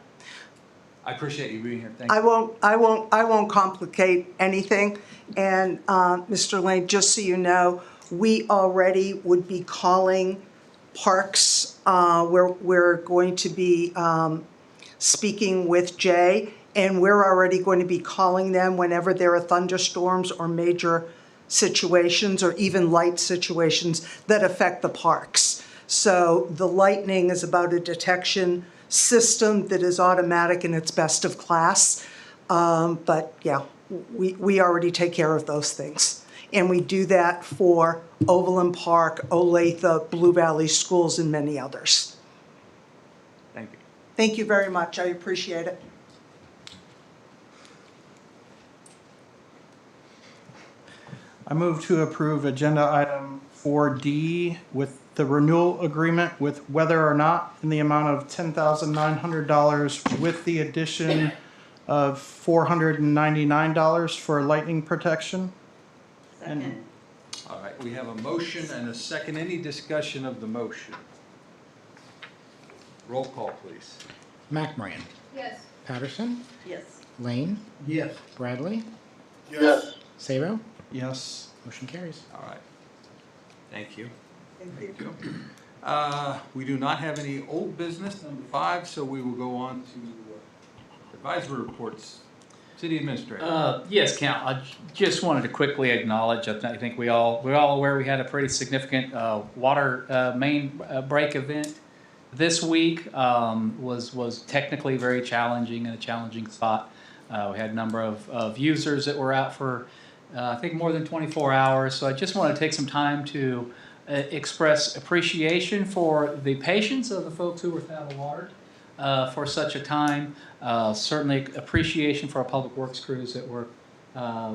I appreciate you being here. Thank I you. won't complicate anything. And Mr. Lane, just so you know, we already would be calling parks. We're going to be speaking with Jay, and we're already going to be calling them whenever there are thunderstorms or major situations or even light situations that affect the parks. So the lightning is about a detection system that is automatic and it's best of class. But yeah, we already take care of those things. And we do that for Overland Park, Olathe, Blue Valley Schools, and many others. Thank you. Thank you very much. I appreciate it. I move to approve agenda item 4D with the renewal agreement with Whether or Not in the amount of $10,900 with the addition of $499 for lightning protection. Second. All right, we have a motion and a second. Any discussion of the motion? Roll call, please. McMoran. Yes. Patterson. Yes. Lane. Yes. Bradley. Yes. Sabo. Yes. Motion carries. All right. Thank you. Thank you. We do not have any old business, number 5, so we will go on to advisory reports. City Administrator. Yes, Count, I just wanted to quickly acknowledge, I think we're all aware we had a pretty significant water main break event this week. Was technically very challenging in a challenging spot. We had a number of users that were out for I think more than 24 hours. So I just want to take some time to express appreciation for the patience of the folks who were without water for such a time. Certainly appreciation for our public works crews that were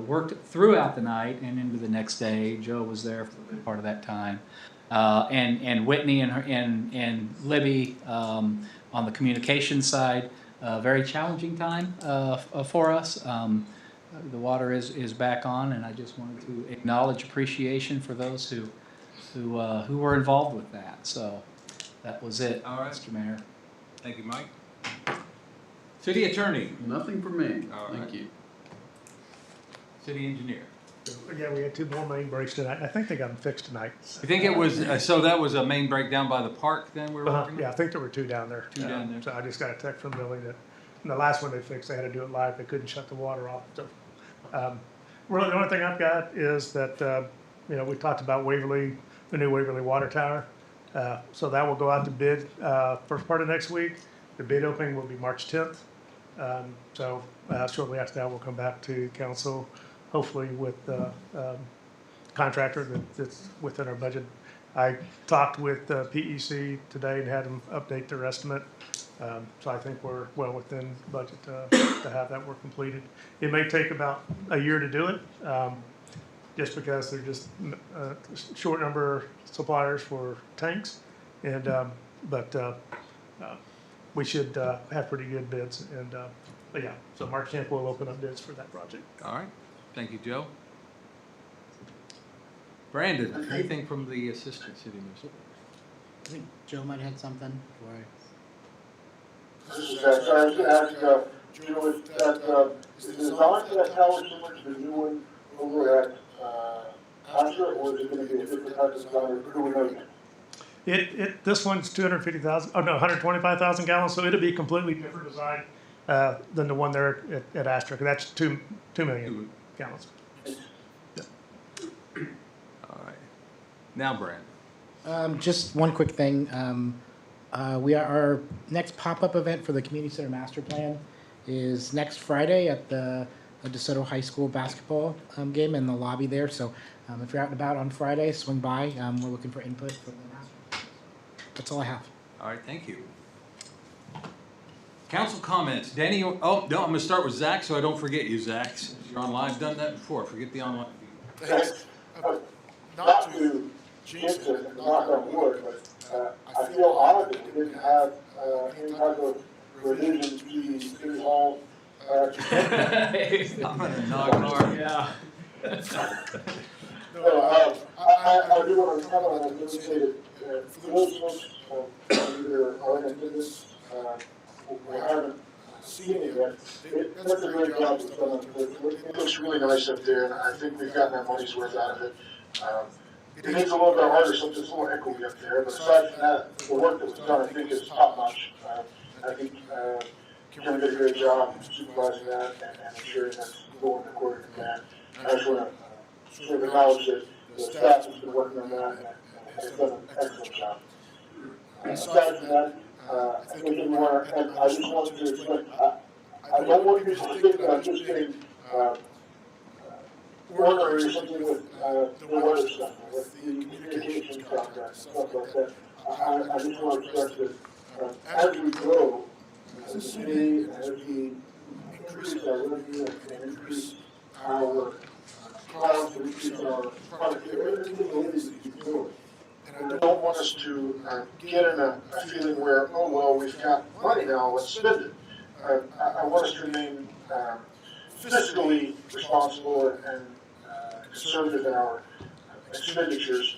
worked throughout the night and into the next day. Joe was there for a part of that time. And Whitney and Libby on the communication side, very challenging time for us. The water is back on, and I just wanted to acknowledge appreciation for those who were involved with that. So that was it, All right. Mr. Mayor. Thank you, Mike. City Attorney. Nothing for me. All right. Thank you. City Engineer. Yeah, we had 2 more main breaks tonight. I think they got them fixed tonight. You think it was, so that was a main breakdown by the park then we were working on? Yeah, I think there were 2 down there. 2 down there. So I just got a text from Billy that, and the last one they fixed, they had to do it live. They couldn't shut the water off. So, really, the only thing I've got is that, we talked about Waverly, the new Waverly Water Tower. So that will go out to bid first part of next week. The bid opening will be March 10th. So shortly after that, we'll come back to council, hopefully with the contractor that's within our budget I talked with PEC today and had them update their estimate. So I think we're well within budget to have that work completed. It may take about a year to do it, just because they're just a short number of suppliers for tanks. And, but we should have pretty good bids. And, but yeah, so March 10th will open up bids for that project. All right, thank you, Joe. Brandon, anything from the Assistant City Administrator? I think Joe might have had something before I. This is Zach. So I was gonna ask, Joe, if that, is the design for that tower similar to the new one over at, Astra, or is it gonna be a different type of design, or do we know yet? This one's 250,000, oh no, 125,000 gallons, so it'll be completely different design than the one there at Astra. That's 2 million gallons. All right. Now, Brandon. Just one quick thing. Our next pop-up event for the Community Center Master Plan is next Friday at the DeSoto High School basketball game in the lobby there. So if you're out and about on Friday, swing by. We're looking for input from the master plan. That's all I have. All right, thank you. Council comments. Danny, oh, no, I'm going to start with Zach so I don't forget you, Zach. Since you're online, I've done that before. Forget the online view. Thanks. Not to jinx it and knock on wood, but I feel odd that we didn't have any type of revision to the city hall. I'm gonna knock hard. Yeah. No, I do want to comment on this, say that for those folks either are in attendance, we haven't seen it yet. That's a great job that's done. It looks really nice up there, and I think we've gotten our money's worth out of it. It needs a little bit harder, so it's a little echoey up there, but aside from that, the work that was done, I think is top notch. I think Kim did a great job supervising that and ensuring that's going according to plan. I just want to sort of acknowledge that the staff has been working on that and has done an excellent job. Aside from that, I think anymore, and I just wanted to explain, I don't want you to think that I'm just getting ornery or something with the weather stuff, with the communication stuff like that. I just want to stress that as we grow as a city, as we increase our revenue and increase our clouds, and increase our productivity, everything that is that keep doing. And I don't want us to get in a feeling where, oh, well, we've got money now, let's spend it. I want us to remain fiscally responsible and conservative in our expenditures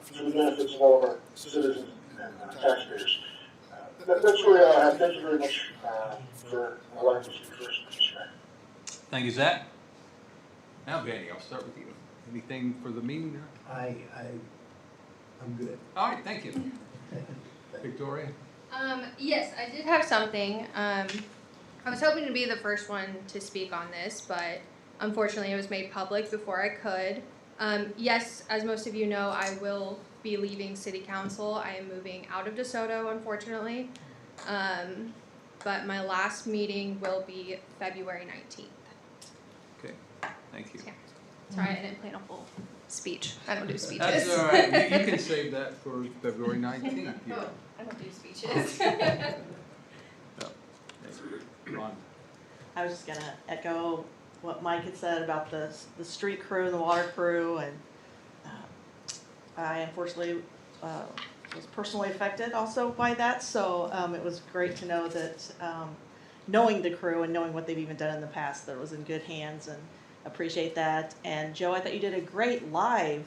for the benefits of all of our citizens and taxpayers. That's really all I have. Thank you very much for allowing me to speak first, Mr. Chairman. Thank you, Zach. Now, Danny, I'll start with you. Anything for the meeting there? I'm good. All right, thank you. Victoria? Yes, I did have something. I was hoping to be the first one to speak on this, but unfortunately it was made public before I could. Yes, as most of you know, I will be leaving City Council. I am moving out of DeSoto, unfortunately. But my last meeting will be February 19th. Okay, thank you. Yeah. Sorry, I didn't plan a full speech. I don't do speeches. That's all right. You can save that for February 19th. Yeah. Oh, I don't do speeches. Ron. I was just gonna echo what Mike had said about the street crew and the water crew, and I unfortunately was personally affected also by that, so it was great to know that knowing the crew and knowing what they've even done in the past, that it was in good hands, and appreciate that. And Joe, I thought you did a great live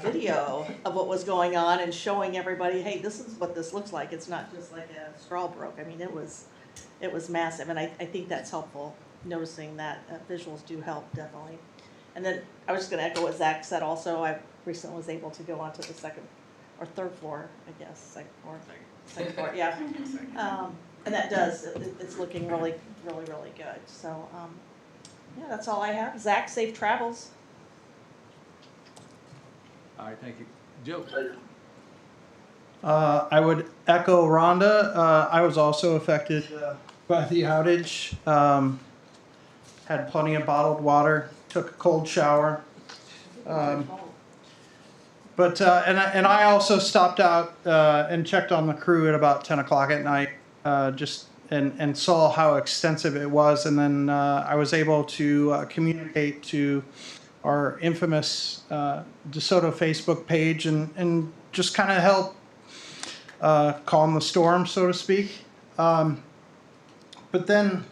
video of what was going on and showing everybody, hey, this is what this looks like. It's not just like a straw broke. I mean, it was massive, and I think that's helpful. Noticing that visuals do help, definitely. And then I was just going to echo what Zach said also. I recently was able to go onto the second or third floor, I guess, second floor, yeah. And that does, it's looking really, really, really good. So, yeah, that's all I have. Zach, safe travels. All right, thank you. Joe? I would echo Rhonda. I was also affected by the outage. Had plenty of bottled water, took a cold shower. But and I also stopped out and checked on the crew at about 10 o'clock at night, just and saw how extensive it was, and then I was able to communicate to our infamous DeSoto Facebook page and just kind of help calm the storm, so to speak. But then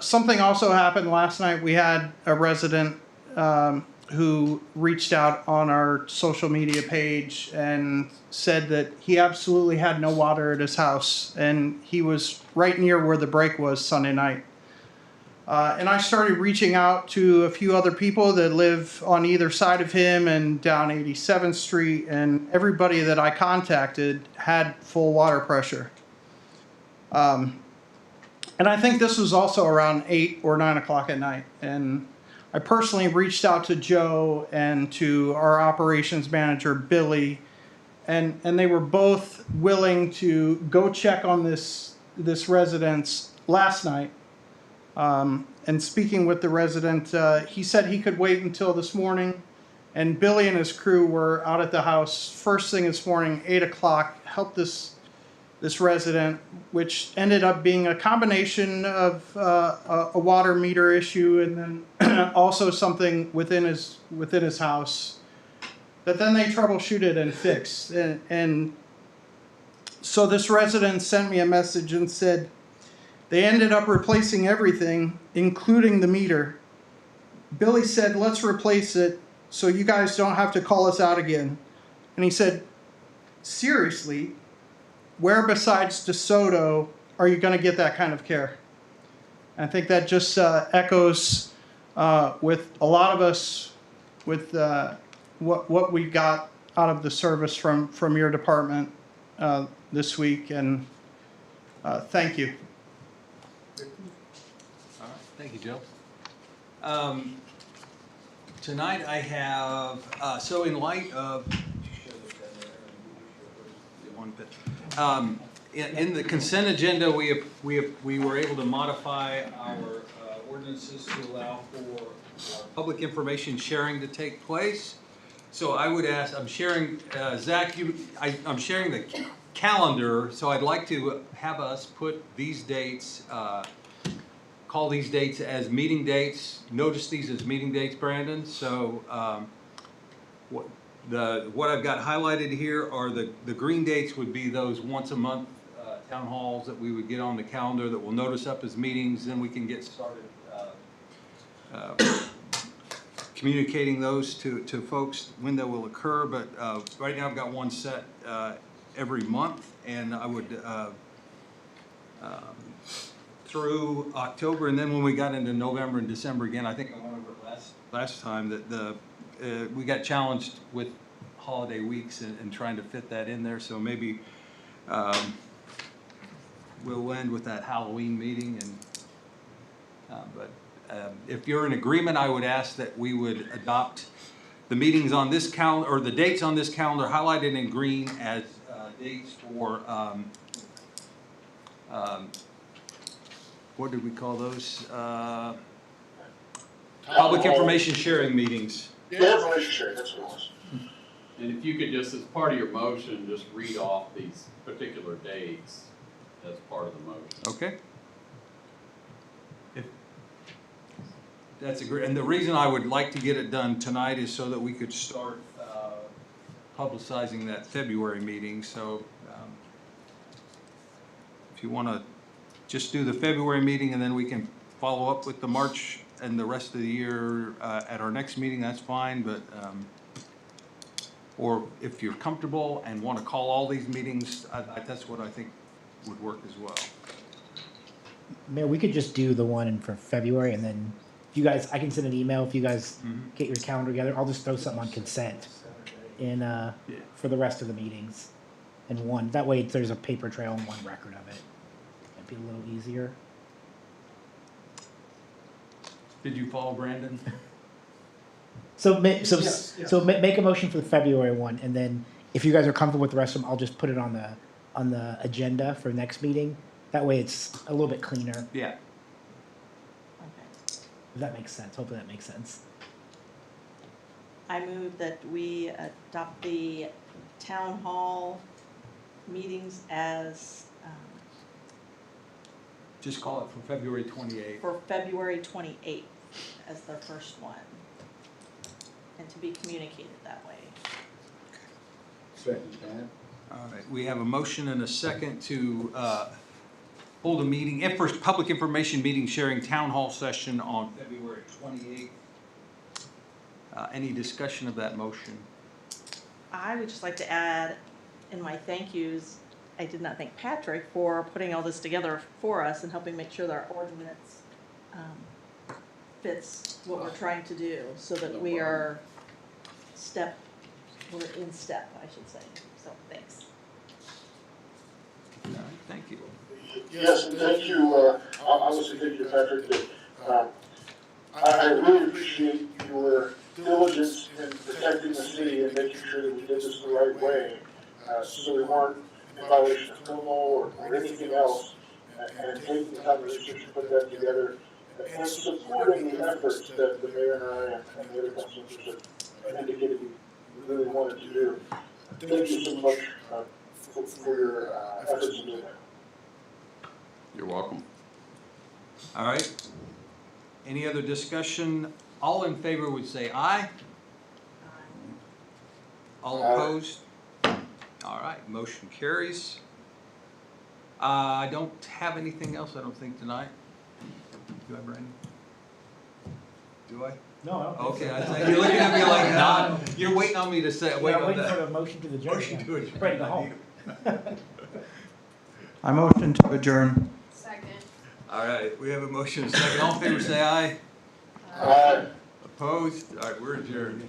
something also happened last night. We had a resident who reached out on our social media page and said that he absolutely had no water at his house, and he was right near where the break was Sunday night. And I started reaching out to a few other people that live on either side of him and down 87th Street, and everybody that I contacted had full water pressure. And I think this was also around 8 or 9 o'clock at night. And I personally reached out to Joe and to our operations manager, Billy, and they were both willing to go check on this residence last night. And speaking with the resident, he said he could wait until this morning. And Billy and his crew were out at the house first thing this morning, 8 o'clock, helped this resident, which ended up being a combination of a water meter issue and then also something within his house that then they troubleshooted and fixed. And so this resident sent me a message and said they ended up replacing everything, including the meter. Billy said, let's replace it so you guys don't have to call us out again. And he said, seriously, where besides DeSoto are you going to get that kind of care? And I think that just echoes with a lot of us with what we got out of the service from your department this week. And thank you. All right, thank you, Joe. Tonight I have, so in light of, in the consent agenda, we were able to modify our ordinances to allow for public information sharing to take place. So I would ask, I'm sharing, Zach, I'm sharing the calendar, so I'd like to have us put these dates, call these dates as meeting dates, notice these as meeting dates, Brandon. So what I've got highlighted here are the green dates would be those once a month town halls that we would get on the calendar that will notice up as meetings, then we can get started communicating those to folks when that will occur. But right now I've got one set every month, and I would through October, and then when we got into November and December again, I think I went over it last time that we got challenged with holiday weeks and trying to fit that in there. So maybe we'll end with that Halloween meeting. And but if you're in agreement, I would ask that we would adopt the meetings on this calendar, or the dates on this calendar highlighted in green as dates for what did we call those? Public information sharing meetings. Yeah, information sharing, that's what it was. And if you could just, as part of your motion, just read off these particular dates as part of the motion. Okay. That's great. And the reason I would like to get it done tonight is so that we could start publicizing that February meeting. So if you want to just do the February meeting and then we can follow up with the March and the rest of the year at our next meeting, that's fine. But or if you're comfortable and want to call all these meetings, that's what I think would work as well. Mayor, we could just do the one for February, and then if you guys, I can send an email if you guys get your calendar together. I'll just throw something on consent in for the rest of the meetings in one. That way there's a paper trail and one record of it. It'd be a little easier. Did you follow, Brandon? So make a motion for the February one, and then if you guys are comfortable with the rest of them, I'll just put it on the agenda for next meeting. That way it's a little bit cleaner. Yeah. If that makes sense. Hopefully that makes sense. I move that we adopt the town hall meetings as, Just call it for February 28th. for February 28th as the first one. And to be communicated that way. Second that. All right, we have a motion and a second to hold a meeting, first public information meeting sharing town hall session on February 28th. Any discussion of that motion? I would just like to add in my thank yous, I did not thank Patrick for putting all this together for us and helping make sure that our ordinance fits what we're trying to do, so that we are we're in step, I should say. So, thanks. All right, thank you. Yes, and thank you, obviously thank you, Patrick, but, I really appreciate your diligence in protecting the city and making sure that we did this the right way, so we weren't in violation of criminal or anything else, and taking the time to put that together, and supporting the efforts that the mayor and I and the other council members have indicated we really wanted to do. Thank you so much for your efforts in doing that. You're welcome. All right. Any other discussion? All in favor would say aye. All opposed? All right, motion carries. I don't have anything else, I don't think, tonight. Do I, Brandon? Do I? No, I don't think Okay, so. I think you're looking at me like, nah, you're waiting on me to say, wait Yeah, on waiting for that. the motion to the adjourn. Motion to adjourn. Ready to go home. I motion to adjourn. Second. All right, we have a motion, and a second. All in favor say aye. Aye. Opposed? All right, we're adjourned.